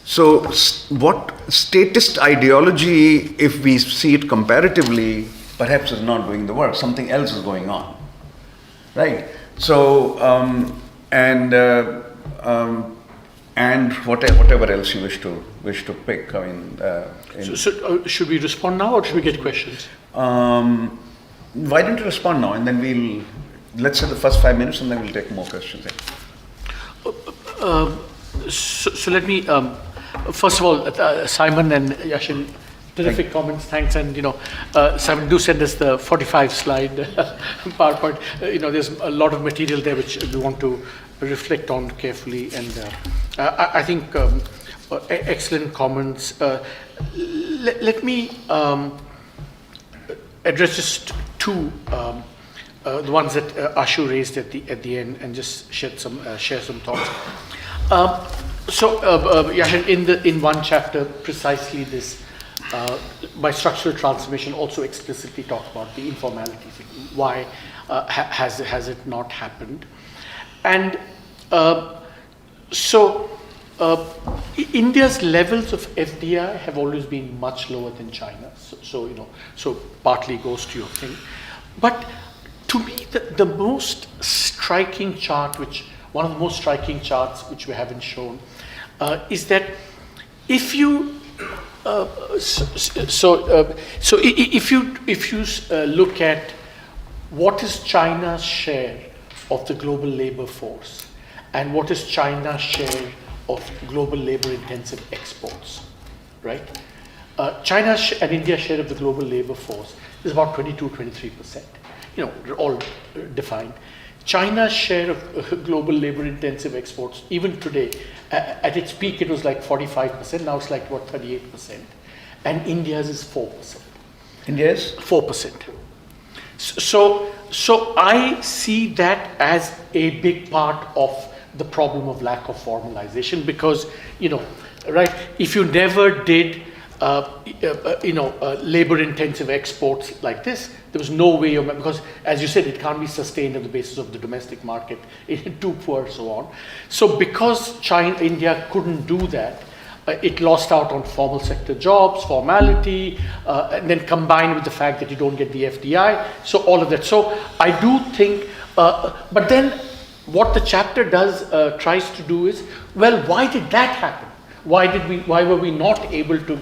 So what statist ideology, if we see it comparatively, perhaps is not doing the work. Something else is going on, right? So and whatever else you wish to pick. I mean, should we respond now, or should we get questions? Why don't you respond now, and then let's say the first 5 minutes, and then we'll take more questions. So let me, first of all, Simon and Yasheng, terrific comments, thanks. And Simon, do send us the 45-slide PowerPoint. There's a lot of material there which we want to reflect on carefully, and I think excellent comments. Let me address just two, the ones that Ashu raised at the end, and just share some thoughts. Yasheng, in one chapter, precisely this, by structural transformation, also explicitly talked about the informality thing. Why has it not happened? And India's levels of FDI have always been much lower than China. So partly goes to your thing. But to me, the most striking chart, one of the most striking charts which we haven't shown, is that if you if you look at what is China's share of the global labor force, and what is China's share of global labor-intensive exports, right? China's and India's share of the global labor force is about 22-23%. They're all defined. China's share of global labor-intensive exports, even today, at its peak it was like 45%. Now it's like 38%, and India's is 4%. India's 4%. So I see that as a big part of the problem of lack of formalization, because right, if you never did labor-intensive exports like this, there was no way because, as you said, it can't be sustained on the basis of the domestic market, too poor, so on. So because India couldn't do that, it lost out on formal sector jobs, formality, and then combined with the fact that you don't get the FDI, so all of that. So I do think, but then what the chapter tries to do is, well, why did that happen? Why were we not able to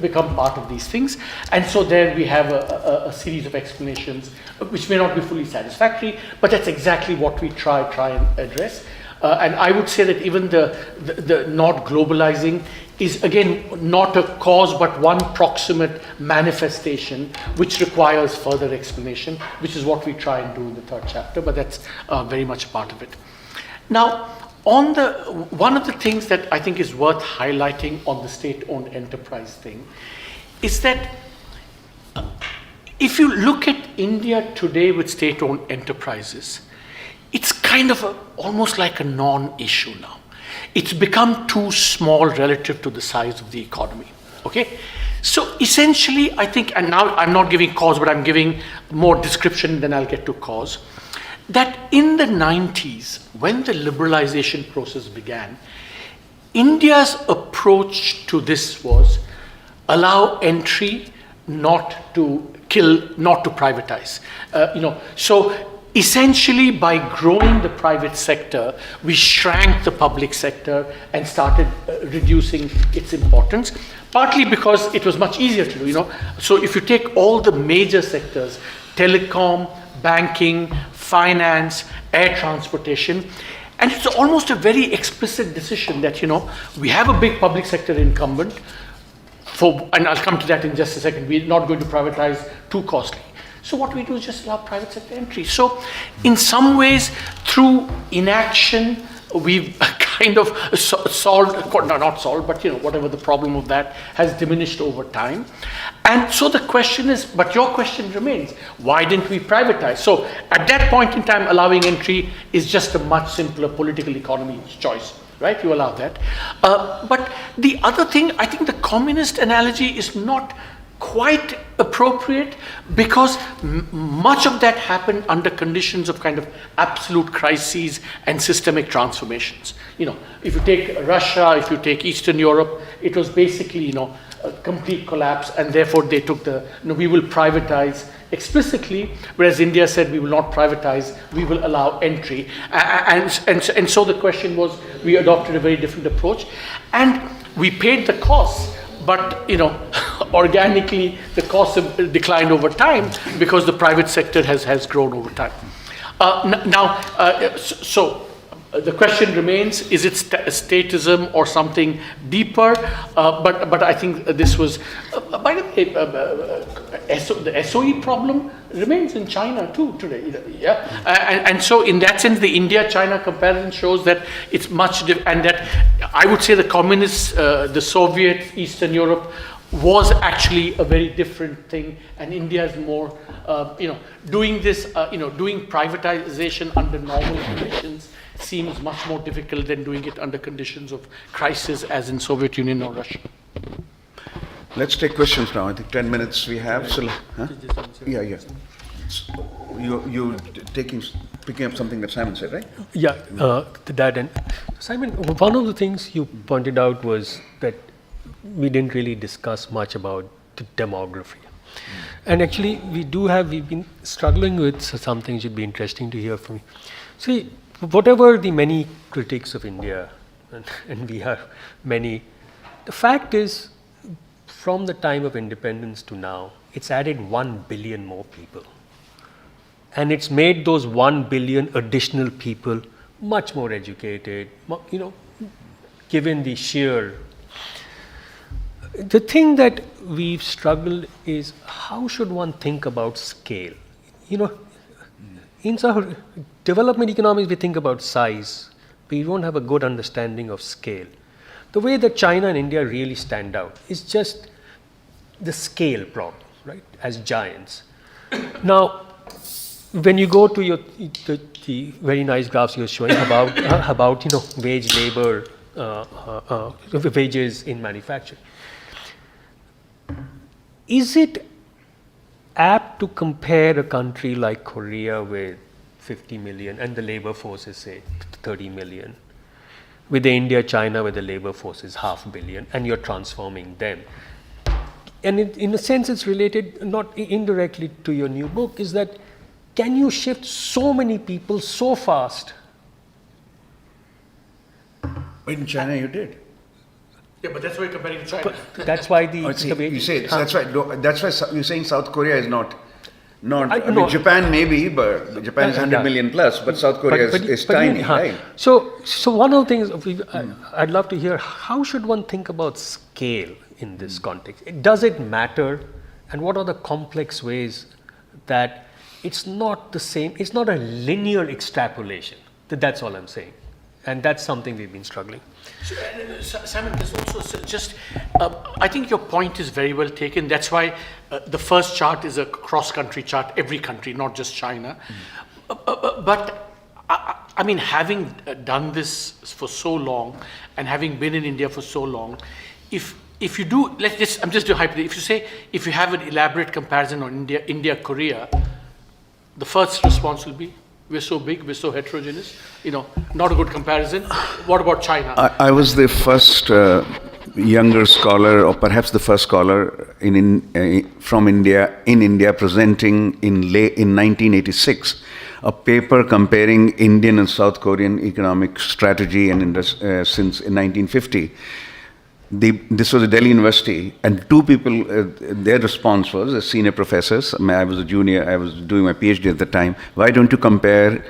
become part of these things? And so there we have a series of explanations which may not be fully satisfactory, but that's exactly what we try and address. And I would say that even the not globalizing is, again, not a cause but one proximate manifestation which requires further explanation, which is what we try and do in the third chapter, but that's very much a part of it. Now, one of the things that I think is worth highlighting on the state-owned enterprise thing is that if you look at India today with state-owned enterprises, it's kind of almost like a non-issue now. It's become too small relative to the size of the economy, okay? So essentially, I think, and now I'm not giving cause, but I'm giving more description, then I'll get to cause, that in the 90s, when the liberalization process began, India's approach to this was allow entry, not to kill, not to privatize. So essentially by growing the private sector, we shrank the public sector and started reducing its importance, partly because it was much easier to do, So if you take all the major sectors, telecom, banking, finance, air transportation, and it's almost a very explicit decision that, we have a big public sector incumbent, and I'll come to that in just a second, we're not going to privatize too costly. So what we do is just allow private sector entry. So in some ways, through inaction, we've kind of solved, not solved, but whatever the problem of that has diminished over time. And so the question is, but your question remains, why didn't we privatize? So at that point in time, allowing entry is just a much simpler political economy choice, right? You allow that. But the other thing, I think the communist analogy is not quite appropriate, because much of that happened under conditions of kind of absolute crises and systemic transformations. If you take Russia, if you take Eastern Europe, it was basically, a complete collapse, and therefore they took we will privatize explicitly, whereas India said we will not privatize, we will allow entry. And so the question was, we adopted a very different approach, and we paid the costs. But organically, the costs have declined over time because the private sector has grown over time. So the question remains: is it statism or something deeper? But I think this was, by the way, the SOE problem remains in China too today. Yeah, and so in that sense, the India-China comparison shows that it's much, and that I would say the communists, the Soviet, Eastern Europe, was actually a very different thing, and India is more, doing this, doing privatization under normal conditions seems much more difficult than doing it under conditions of crisis, as in Soviet Union or Russia. Let's take questions now. I think 10 minutes we have. So, huh? Yeah. You picking up something that Simon said, right? Yeah, to that end. Simon, one of the things you pointed out was that we didn't really discuss much about the demography. And actually, we've been struggling with some things would be interesting to hear from you. See, whatever the many critics of India, and we have many, the fact is, from the time of independence to now, it's added 1 billion more people. And it's made those 1 billion additional people much more educated, given the sheer. The thing that we've struggled is, how should one think about scale? In some development economics, we think about size, but we don't have a good understanding of scale. The way that China and India really stand out is just the scale problem, right? As giants. Now, when you go to the very nice graphs you're showing about wage labor, wages in manufacturing, is it apt to compare a country like Korea with 50 million and the labor force is, say, 30 million, with the India, China, where the labor force is 500 million, and you're transforming them? And in a sense, it's related, not indirectly, to your new book, is that can you shift so many people so fast? In China, you did. Yeah, but that's why you're comparing to China. That's why you say that's right. That's why you're saying South Korea is not. I mean, Japan maybe, but Japan is 100 million plus, but South Korea is tiny, right? So one of the things I'd love to hear: how should one think about scale in this context? Does it matter? And what are the complex ways that it's not the same? It's not a linear extrapolation. That's all I'm saying, and that's something we've been struggling. So, Simon, there's also just, I think your point is very well taken. That's why the first chart is a cross-country chart, every country, not just China. But I mean, having done this for so long and having been in India for so long, if you do, I'm just doing hypothetical. If you have an elaborate comparison on India, Korea, the first response will be, We're so big, we're so heterogeneous. Not a good comparison. What about China? I was the first younger scholar, or perhaps the first scholar from India, presenting in 1986 a paper comparing Indian and South Korean economic strategy and since 1950. This was at Delhi University, and two people, their response was, as senior professors, I was a junior, I was doing my PhD at the time, why don't you compare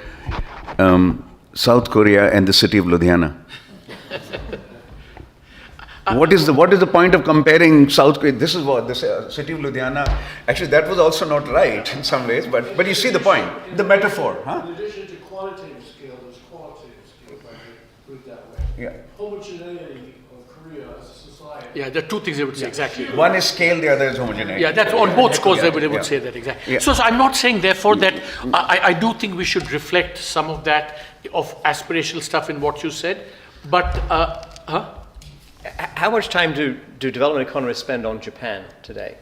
South Korea and the city of Ludhiana? What is the point of comparing South Korea? This is what the city of Ludhiana. Actually, that was also not right in some ways, but you see the point, the metaphor, huh? In addition to quantitative scale, there's qualitative scale, if I could put it that way. Yeah. Homogeneity of Korea as a society. Yeah, there are two things they would say, exactly. One is scale, the other is homogeneity. Yeah, that's on both scores they would say that, exactly. Yeah. So I'm not saying, therefore, that I do think we should reflect some of that, of aspirational stuff in what you said, but, How much time do development economists spend on Japan today?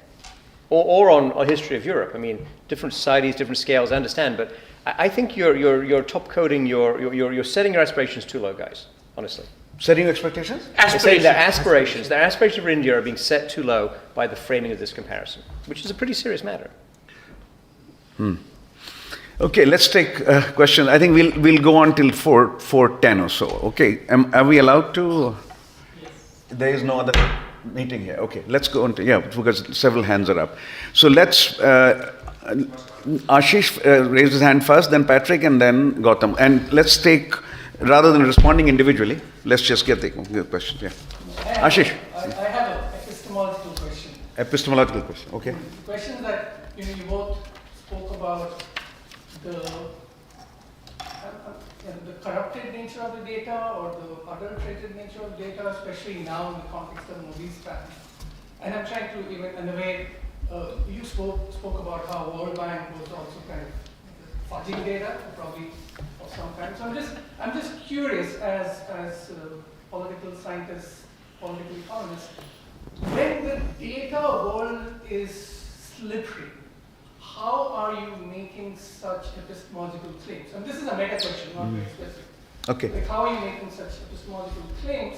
Or on a history of Europe? I mean, different societies, different scales, I understand, but I think you're top coding, you're setting your aspirations too low, guys, honestly. Setting expectations? I'm saying their aspirations for India are being set too low by the framing of this comparison, which is a pretty serious matter. Okay, let's take questions. I think we'll go on till 4:10 or so. Okay, are we allowed to? There is no other meeting here. Okay, let's go on to, because several hands are up. So let's, Ashish raised his hand first, then Patrick, and then Gautam. And let's take, rather than responding individually, let's just get the question. Yeah. Ashish. I have an epistemological question. Epistemological question, okay. The question that you both spoke about the corrupted nature of the data or the adulterated nature of data, especially now in the context of Modi's time. And I'm trying to even, in a way, you spoke about how World Bank was also kind of fudging data, probably of some kind. So I'm just curious, as political scientists, political economists, when the data world is slippery, how are you making such epistemological claims? And this is a meta question, not very specific. Okay. Like, how are you making such epistemological claims,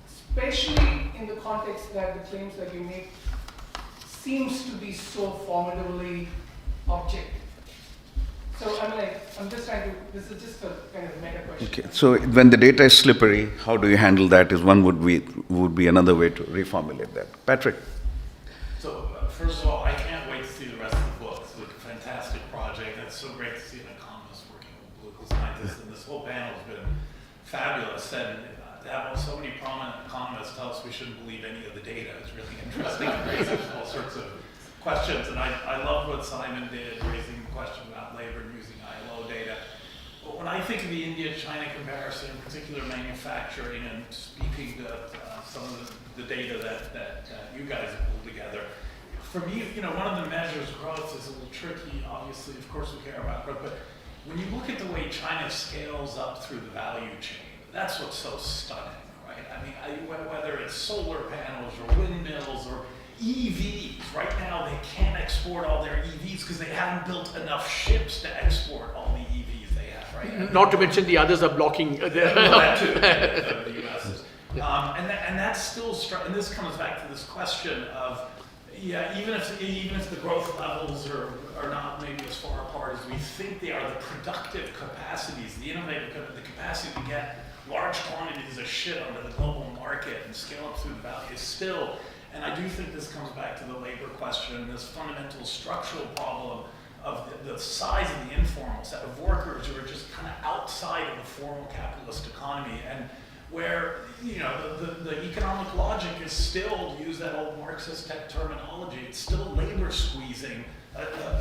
especially in the context that the claims that you make seems to be so formidably objective? So I'm just trying to, this is just a kind of meta question. Okay, so when the data is slippery, how do you handle that is would be another way to reformulate that. Patrick. So first of all, I can't wait to see the rest of the book. It's a fantastic project. It's so great to see an economist working with political scientists, and this whole panel has been fabulous. And to have so many prominent economists tell us we shouldn't believe any of the data is really interesting and raises all sorts of questions. And I love what Simon did, raising the question about labor and using ILO data. But when I think of the India-China comparison, in particular manufacturing, and speaking to some of the data that you guys have pulled together, for me, one of the measures of growth is a little tricky. Obviously, of course, we care about growth, but when you look at the way China scales up through the value chain, that's what's so stunning, right? I mean, whether it's solar panels or windmills or EVs, right now they can't export all their EVs because they haven't built enough ships to export all the EVs they have, right? Not to mention the others are blocking. That too, the US is. And that's still, and this comes back to this question of, even if the growth levels are not maybe as far apart as we think they are, the productive capacities, the capacity to get large quantities of shit onto the global market and scale up through the value is still, and I do think this comes back to the labor question, this fundamental structural problem of the size of the informal set of workers who are just kind of outside of the formal capitalist economy, and where the economic logic is still, to use that old Marxist tech terminology, it's still labor squeezing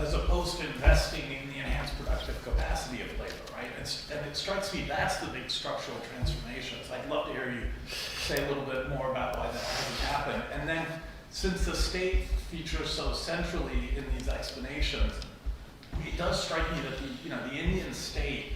as opposed to investing in the enhanced productive capacity of labor, right? And it strikes me that's the big structural transformations. I'd love to hear you say a little bit more about why that hasn't happened. And then, since the state features so centrally in these explanations, it does strike me that the Indian state,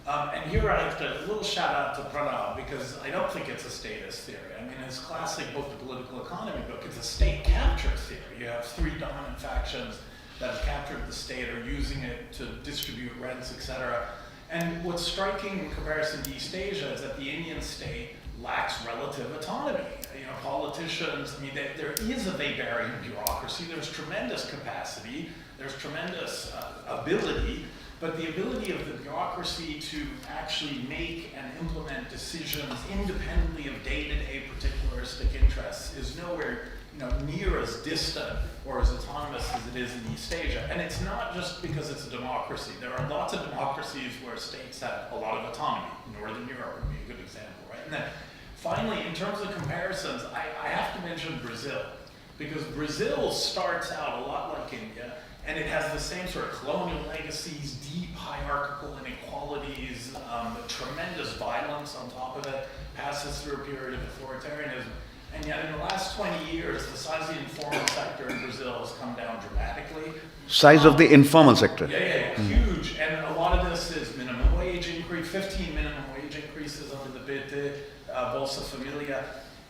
and here I have to, a little shout out to Pranav, because I don't think it's a statist theory. I mean, his classic book, the political economy book, it's a state capture theory. You have three dominant factions that have captured the state are using it to distribute rents, etc. And what's striking in comparison to East Asia is that the Indian state lacks relative autonomy. You know, politicians, I mean, there is a Weberian bureaucracy, there's tremendous capacity, there's tremendous ability, but the ability of the bureaucracy to actually make and implement decisions independently of day-to-day particularistic interests is nowhere near as distant or as autonomous as it is in East Asia. And it's not just because it's a democracy. There are lots of democracies where states have a lot of autonomy. Northern Europe would be a good example, right? And then finally, in terms of comparisons, I have to mention Brazil, because Brazil starts out a lot like India, and it has the same sort of colonial legacies, deep hierarchical inequalities, tremendous violence on top of it, passes through a period of authoritarianism. And yet in the last 20 years, the size of the informal sector in Brazil has come down dramatically. Size of the informal sector? Yeah, huge. And a lot of this is minimum wage increase, 15 minimum wage increases under the PT, Bolsa Familia.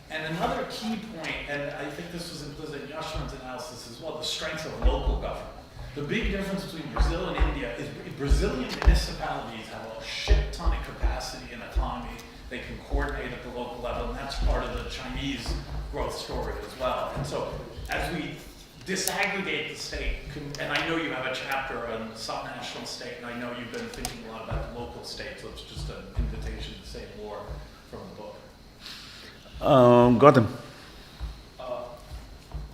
And another key point, and I think this was implicit in Yasheng's analysis as well, the strength of local government. The big difference between Brazil and India is Brazilian municipalities have a shit ton of capacity and autonomy. They can coordinate at the local level, and that's part of the Chinese growth story as well. And so as we disaggregate the state, and I know you have a chapter on subnational state, and I know you've been thinking a lot about the local state, so it's just an invitation to say more from the book. Gautam.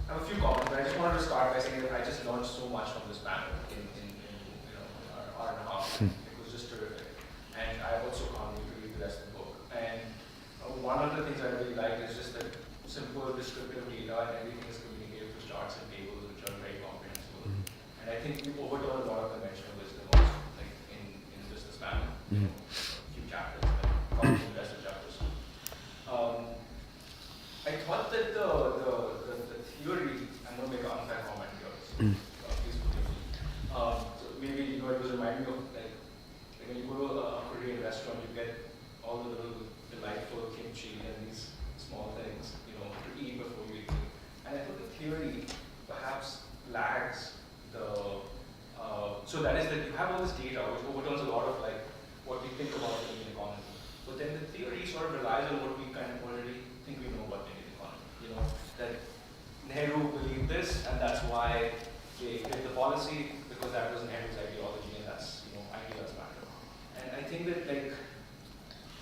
I have a few comments, but I just wanted to start by saying that I just learned so much from this panel in an hour and a half. It was just terrific. And I also can't wait to read the rest of the book. And one of the things I really like is just that simple descriptive data, and everything is communicated through charts and tables, which are very comprehensible. And I think we overturn a lot of conventional wisdom also, like in the business panel. A few chapters, probably the rest of chapters. I thought that the theory, I'm going to make an unfair comment here, so please forgive me. So maybe, it was reminding me of, like when you go to a Korean restaurant, you get all the little delightful kimchi and these small things, to eat before you eat them. And I thought the theory perhaps lags so that is that you have all this data, which overturns a lot of like what we think about the Indian economy. But then the theory sort of relies on what we kind of already think we know about the Indian economy. That Nehru believed this, and that's why they did the policy, because that was Nehru's ideology, and that's, ideas matter. And I think that, like,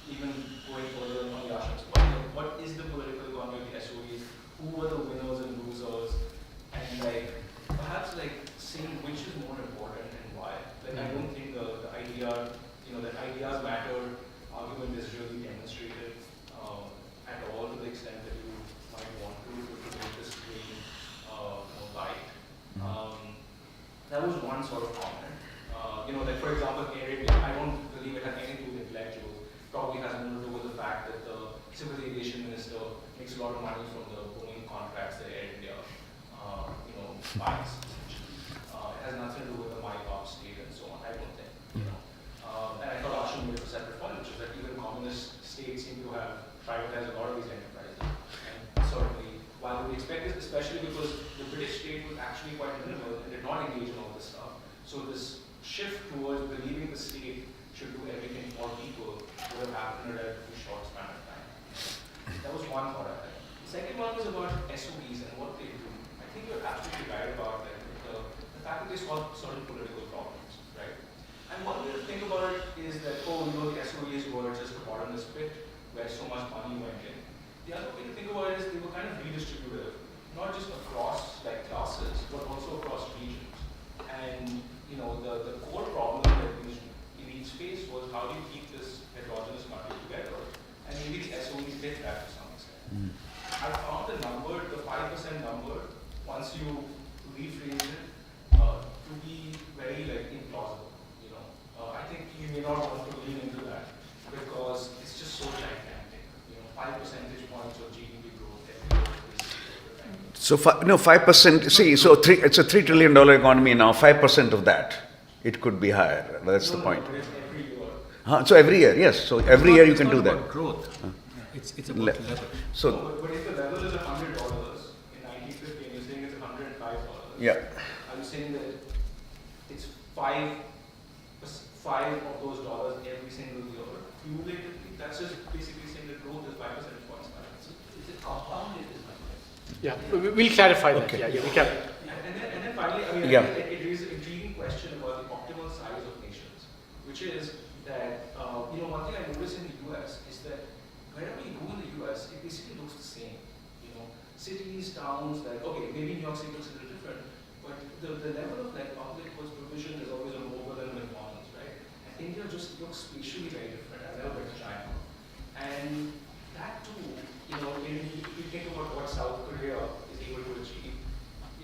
even going further on Yasheng's point, what is the political economy of the SOEs? Who were the winners and losers? And, like, perhaps, like, saying which is more important and why. Like, I don't think the idea, that ideas matter argument is really demonstrated at all to the extent that you might want to make this screen more light. That was one sort of comment. Like for example, Air India, I don't believe it has anything to do with intellectuals. Probably has more to do with the fact that the civil aviation minister makes a lot of money from the Boeing contracts that Air India, buys. It has nothing to do with the MyGov state and so on. I don't think. And I thought Ashoka made a separate point, which is that even communist states seem to have privatized a lot of these enterprises. And certainly, while we expect this, especially because the British state was actually quite minimal and did not engage in all this stuff. So this shift towards believing the state should do everything for people would have happened in a relatively short span of time. That was one thought I had. The second one was about SOEs and what they do. I think you're absolutely right about that. The fact that they solve certain political problems, right? And one way to think about it is that, the SOEs were just a bottomless pit where so much money went in. The other way to think about it is they were kind of redistributive, not just across like classes, but also across regions. And the core problem that these elites faced was how do you keep this heterogeneous country together? And maybe the SOEs did that to some extent. I found the number, the 5% number, once you rephrase it, to be very implausible. I think you may not want to lean into that because it's just so gigantic. 5 percentage points of GDP growth every year. So 5%. See, so it's a $3 trillion economy now. 5% of that, it could be higher. That's the point. But it's every year. So every year, yes. So every year you can do that. It's not about growth. It's about level. So but if the level is $100 in 1950 and you're saying it's $105, yeah. are you saying that five of those dollars every single year, cumulatively, that's just basically saying that growth is 5 percentage points. So is it compounded? Yeah, we'll clarify that. Okay. Yeah, we can. And then finally, I mean, Yeah. it raises an intriguing question about the optimal size of nations, which is that, one thing I noticed in the US is that wherever you go in the US, it basically looks the same. Cities, towns, like, okay, maybe New York City looks a little different, but the level of like public goods provision is always on mobile and McDonald's, right? And India just looks spatially very different. I've never been to China. And that too, if you think about what South Korea is able to achieve,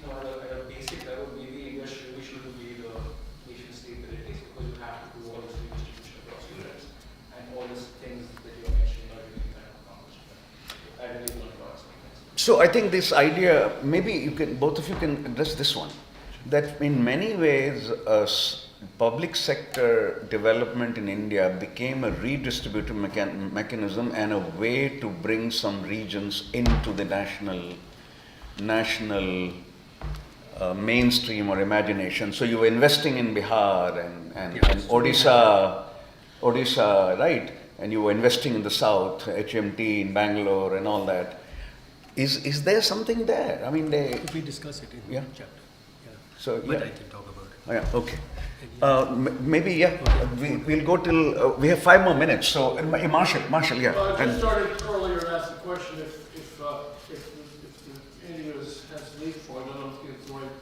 at a basic level, maybe India should be the nation state that it is, because you have to do all this redistribution across units and all these things that you're mentioning are really kind of accomplished. I really want to ask. So I think this idea, maybe both of you can address this one, that in many ways, public sector development in India became a redistributive mechanism and a way to bring some regions into the national mainstream or imagination. So you were investing in Bihar and Odisha, right? And you were investing in the south, HMT in Bangalore and all that. Is there something there? I mean, We discuss it in Yeah. the chapter. Yeah. So But yeah. I can talk about it. Oh, yeah, okay. Maybe, yeah, we'll go till, we have 5 more minutes. So, Marshall, yeah. I just started earlier to ask the question if India has leapfrogged, I don't know if it's the right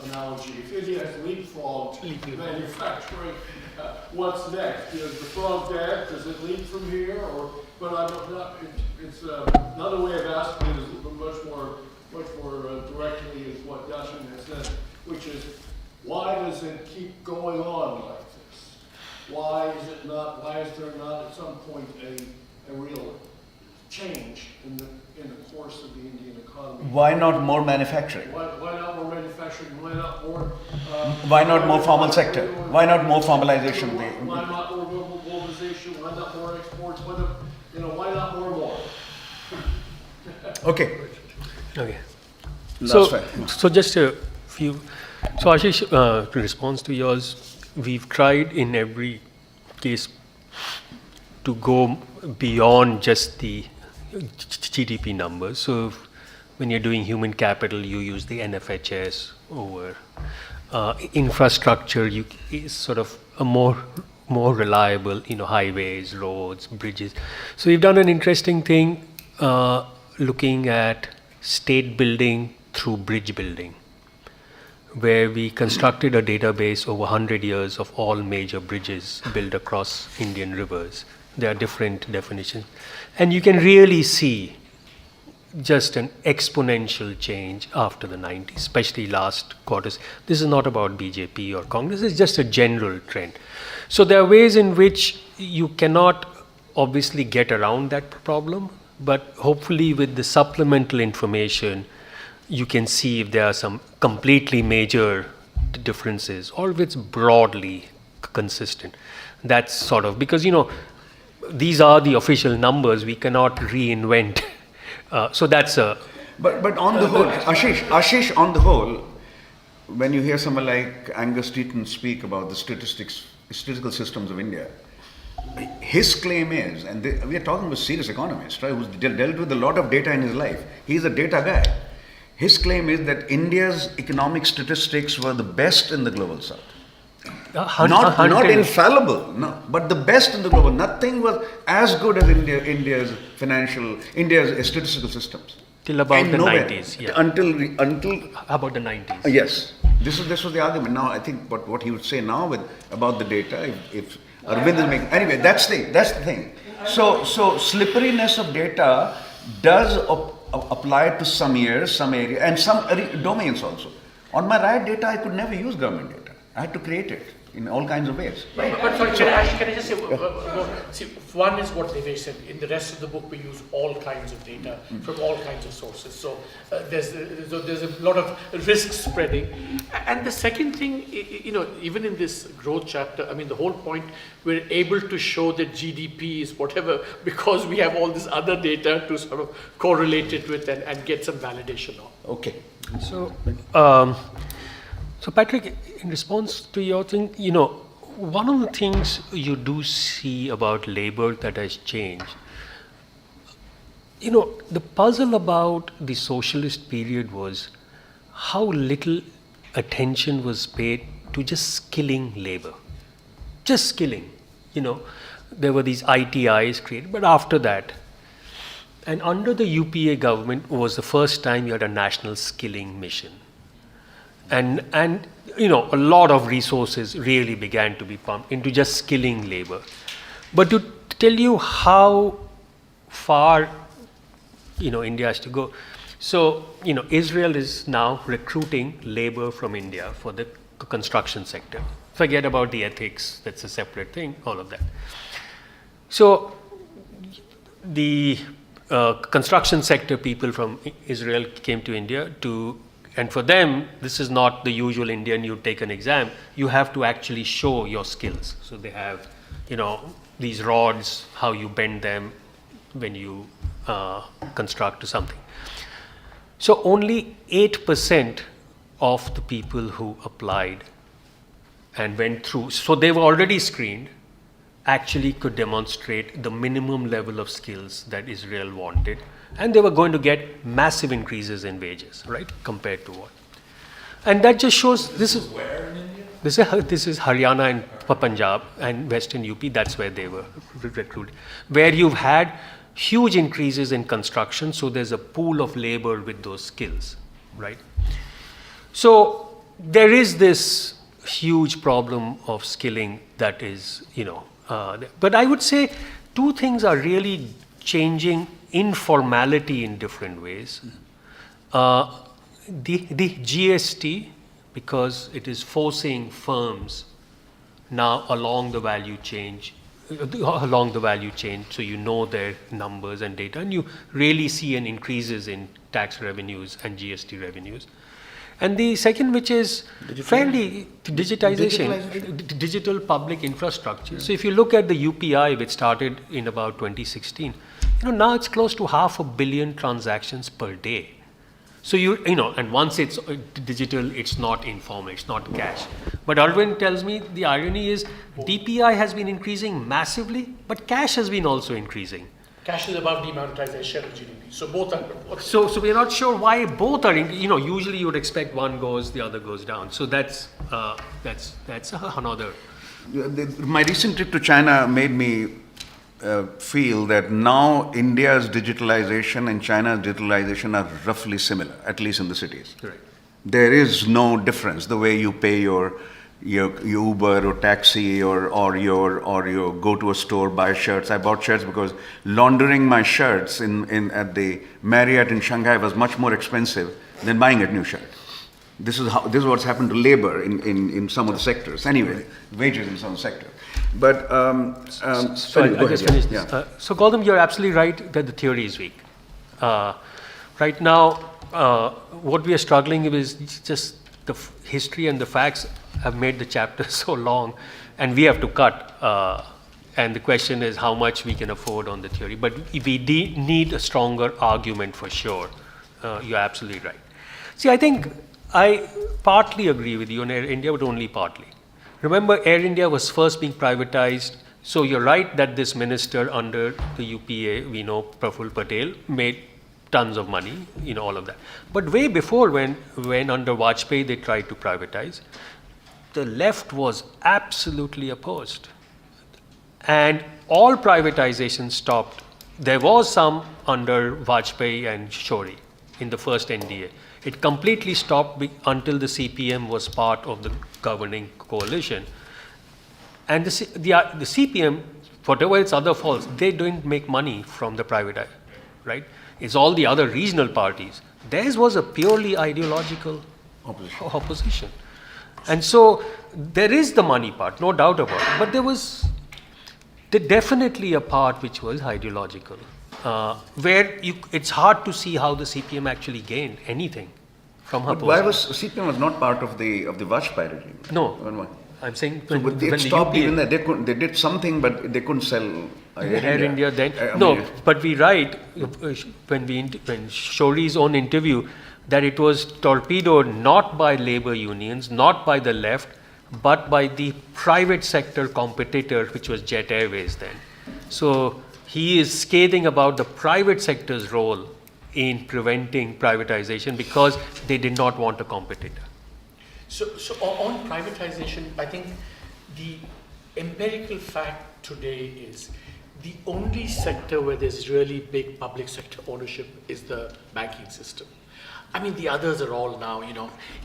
analogy. If India has leapfrogged manufacturing, what's next? Is the frog dead? Does it leap from here? But it's another way of asking it is much more directly is what Yasheng has said, which is, why does it keep going on like this? Why is there not at some point a real change in the course of the Indian economy? Why not more manufacturing? Why not more manufacturing? Why not more? Why not more formal sector? Why not more formalization? Why not more globalization? Why not more exports? Why not more? Okay. Okay. Last one. So just a few. So Ashish, in response to yours, we've tried in every case to go beyond just the GDP numbers. So when you're doing human capital, you use the NFHS over infrastructure. Is sort of a more reliable, highways, roads, bridges. So we've done an interesting thing looking at state building through bridge building, where we constructed a database over 100 years of all major bridges built across Indian rivers. There are different definitions. And you can really see just an exponential change after the 90s, especially last quarters. This is not about BJP or Congress, it's just a general trend. So there are ways in which you cannot obviously get around that problem, but hopefully with the supplemental information, you can see if there are some completely major differences or if it's broadly consistent. That's sort of, because these are the official numbers, we cannot reinvent. So that's a... But on the whole, Ashish, on the whole, when you hear someone like Angus Deaton speak about the statistical systems of India, his claim is, and we are talking with serious economists, right, who's dealt with a lot of data in his life. He's a data guy. His claim is that India's economic statistics were the best in the global south. Not infallible, no, but the best in the global. Nothing was as good as India's statistical systems. Till about and the nowhere. 90s, yeah. Until How about the 90s? Yes, this was the argument. Now I think what he would say now about the data, if Arvind is making, anyway, that's the thing. So slipperiness of data does apply to some years, some area, and some domains also. On my right data, I could never use government data. I had to create it in all kinds of ways. Right. But sorry, can I just say, see, one is what Devesh said. In the rest of the book, we use all kinds of data from all kinds of sources. So there's a lot of risk spreading. And the second thing, even in this growth chapter, I mean, the whole point, we're able to show that GDP is whatever because we have all this other data to sort of correlate it with and get some validation on. Okay. So So Patrick, in response to your thing, one of the things you do see about labor that has changed, the puzzle about the socialist period was how little attention was paid to just skilling labor. Just skilling, there were these ITIs created, but after that, and under the UPA government was the first time you had a national skilling mission. And a lot of resources really began to be pumped into just skilling labor. But to tell you how far, India has to go. So, Israel is now recruiting labor from India for the construction sector. Forget about the ethics, that's a separate thing, all of that. So, the construction sector people from Israel came to India and for them, this is not the usual Indian, you take an exam, you have to actually show your skills. So they have, these rods, how you bend them when you construct something. So only 8% of the people who applied and went through, so they were already screened, actually could demonstrate the minimum level of skills that Israel wanted, and they were going to get massive increases in wages, right, compared to what. And that just shows this is where in India? This is Haryana and Punjab and Western UP. That's where they were recruited, where you've had huge increases in construction. So there's a pool of labor with those skills, right? So there is this huge problem of skilling that is, but I would say two things are really changing informality in different ways. The GST, because it is forcing firms now along the value chain, so you know their numbers and data, and you really see an increases in tax revenues and GST revenues. And the second, which is fairly digitization, digital public infrastructure. Yeah. So if you look at the UPI, which started in about 2016, now it's close to 500 million transactions per day. So and once it's digital, it's not informal, it's not cash. But Arvind tells me the irony is DPI has been increasing massively, but cash has been also increasing. Cash is above demonetization of GDP. So both are. So we're not sure why both are. Usually you would expect one goes, the other goes down. So that's another. My recent trip to China made me feel that now India's digitalization and China's digitalization are roughly similar, at least in the cities. Correct. There is no difference the way you pay your Uber or taxi or you go to a store, buy shirts. I bought shirts because laundering my shirts at the Marriott in Shanghai was much more expensive than buying a new shirt. This is what's happened to labor in some of the sectors. Anyway, wages in some sectors. But sorry, I just finished this. Yeah. So Gautam, you're absolutely right that the theory is weak. Right now, what we are struggling with is just the history and the facts have made the chapter so long, and we have to cut. And the question is how much we can afford on the theory. But we need a stronger argument for sure. You're absolutely right. See, I think I partly agree with you on Air India, but only partly. Remember, Air India was first being privatized. So you're right that this minister under the UPA, we know Praful Patel, made tons of money, all of that. But way before, when under Vajpayee they tried to privatize, the left was absolutely opposed. And all privatization stopped. There was some under Vajpayee and Shori in the first NDA. It completely stopped until the CPM was part of the governing coalition. And the CPM, whatever its other faults, they didn't make money from the private, right? It's all the other regional parties. Theirs was a purely ideological opposition. And so there is the money part, no doubt about it. But there was definitely a part which was ideological, where it's hard to see how the CPM actually gained anything from her. But why was CPM was not part of the Vajpayee regime? No, I'm saying when they stopped the UPA, even that. They did something, but they couldn't sell Air India then. But we write when Shori's own interview that it was torpedoed not by labor unions, not by the left, but by the private sector competitor, which was Jet Airways then. So he is scathing about the private sector's role in preventing privatization because they did not want a competitor. So on privatization, I think the empirical fact today is the only sector where there's really big public sector ownership is the banking system. I mean, the others are all now,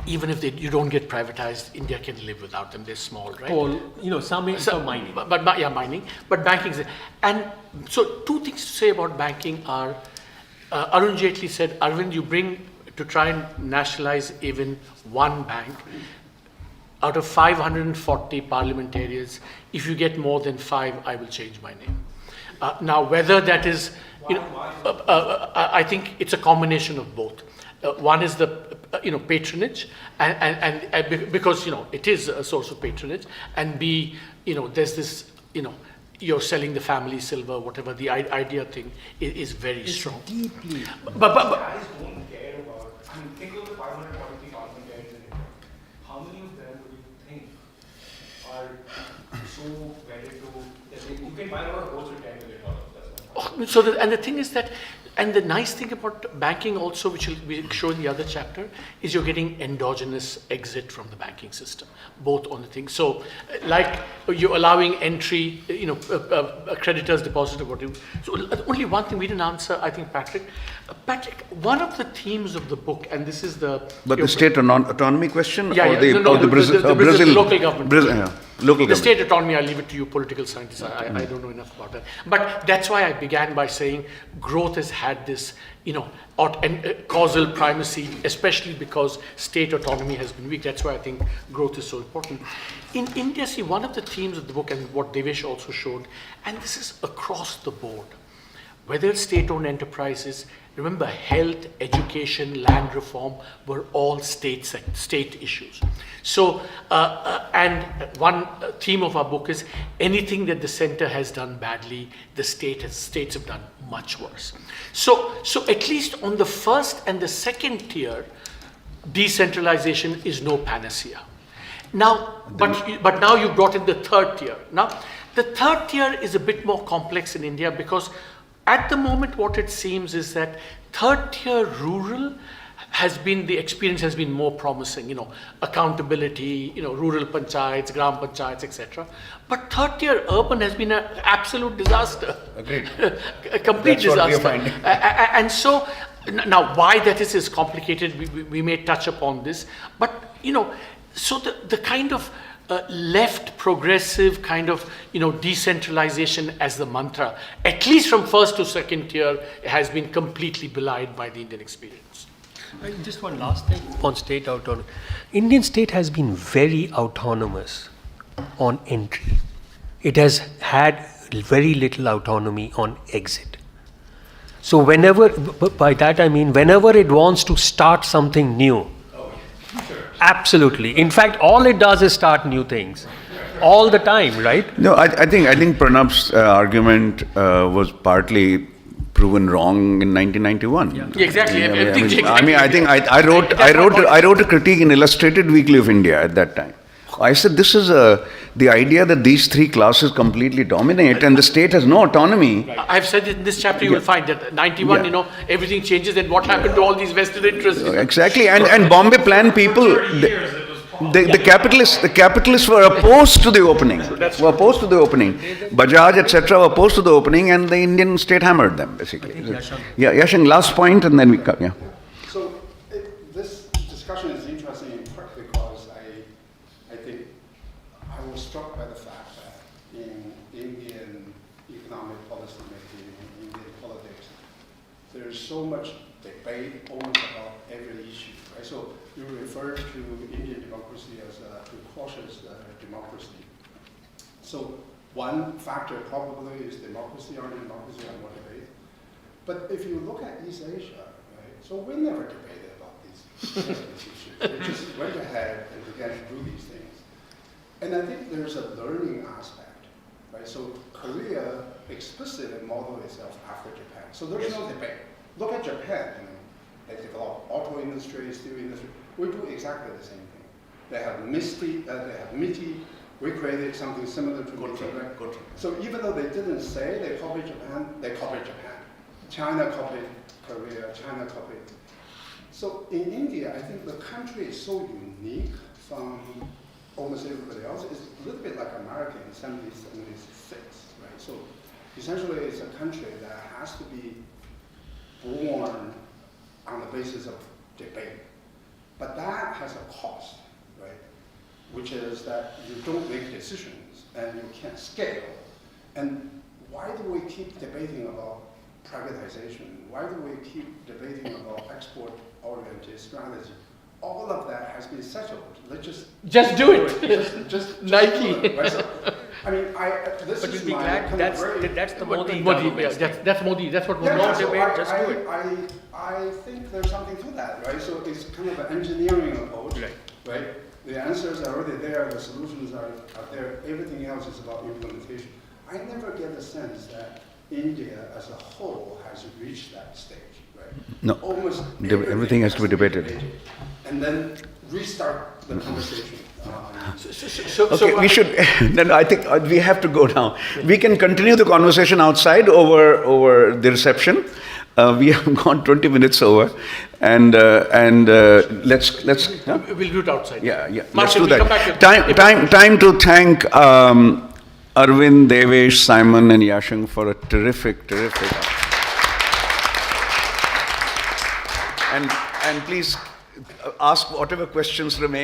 even if you don't get privatized, India can live without them. They're small, right? Some mining. But mining. But banking. And so two things to say about banking are, Arun Jaitley said, Arvind, you bring to try and nationalize even one bank. Out of 540 parliamentarians, if you get more than 5, I will change my name. Now, whether that is, I think it's a combination of both. One is the, patronage, and because, it is a source of patronage, and B, there's this, you're selling the family silver, whatever, the idea thing is very strong. Deeply. But Guys don't care about, think of the 543 parliamentarians in India. How many of them do you think are so wedded to, you can buy a lot of votes with $10 million, that's one. So, the thing is that, and the nice thing about banking also, which will be shown in the other chapter, is you're getting endogenous exit from the banking system, both on the thing. So, like you're allowing entry, creditors, depositors, whatever. So, only one thing we didn't answer, I think, Patrick. Patrick, one of the themes of the book, and this is the... But the state autonomy question? The local government. Local the government. State autonomy, I'll leave it to you political scientists. I don't know enough about that. But that's why I began by saying growth has had this, causal primacy, especially because state autonomy has been weak. That's why I think growth is so important. In India, see, one of the themes of the book, and what Devesh also showed, and this is across the board, whether it's state-owned enterprises, remember, health, education, land reform were all state issues. So, and one theme of our book is anything that the center has done badly, the states have done much worse. So at least on the first and the second tier, decentralization is no panacea. Now, but now you brought in the third tier. Now, the third tier is a bit more complex in India because at the moment, what it seems is that third tier rural the experience has been more promising, accountability, rural panchayats, gram panchayats, etc. But third tier urban has been an absolute disaster. Agreed. A complete That's what we are disaster. finding. And so, now why that is complicated, we may touch upon this, but, so the kind of left progressive kind of decentralization as the mantra, at least from first to second tier, has been completely belied by the Indian experience. Just one last thing on state autonomy. Indian state has been very autonomous on entry. It has had very little autonomy on exit. So by that I mean whenever it wants to start something new, absolutely. In fact, all it does is start new things all the time, right? No, I think Pranab's argument was partly proven wrong in 1991. Yeah, exactly. I think I wrote a critique in Illustrated Weekly of India at that time. I said this is the idea that these three classes completely dominate and the state has no autonomy. I've said in this chapter you will find that 91, everything changes. Then what happened to all these vested interests? Exactly, and Bombay Plan people, the capitalists were opposed to the opening. Bajaj, etc. were opposed to the opening, and the Indian state hammered them basically. Yasheng, last point, and then we come. So this discussion is interesting in part because I think I was struck by the fact that in Indian economic policy making, in Indian politics, there is so much debate almost about every issue, right? So you refer to Indian democracy as a precocious democracy. So one factor probably is democracy or democracy and more debate. But if you look at East Asia, right, so we never debated about these issues. We just went ahead and began to do these things. And I think there's a learning aspect, right? So Korea explicitly modeled itself after Japan. So there's no debate. Look at Japan, They develop auto industry, steel industry. We do exactly the same thing. They have MITI. We created something similar to MITI. Right? So even though they didn't say they copied Japan, they copied Japan. China copied Korea, China copied. So in India, I think the country is so unique from almost everybody else. It's a little bit like America in 1776, right? So essentially it's a country that has to be born on the basis of debate. But that has a cost, right? Which is that you don't make decisions and you can't scale. And why do we keep debating about privatization? Why do we keep debating about export-oriented strategy? All of that has been settled. Let's just do it. Just Nike. do it, right? So, I mean, this But is you'll be my glad kind that's, of very, that's the Modi Modi, government's yeah, thing. that's Modi. That's what Modi. yeah, no so debate, just do it. I think there's something to that, right? So it's kind of an engineering approach, right? The answers are already there, the solutions are there, everything else is about implementation. I never get the sense that India as a whole has reached that stage, right? No. Almost Everything has to be debated. And then restart the conversation. Okay, we should. Then I think we have to go now. We can continue the conversation outside over the reception. We have gone 20 minutes over, and let's. Huh? We'll do it outside. Yeah. Let's Marshall, do we'll come that. back Time to thank Arvind, Devesh, Simon, and Yasheng for a terrific. And please ask whatever questions remain.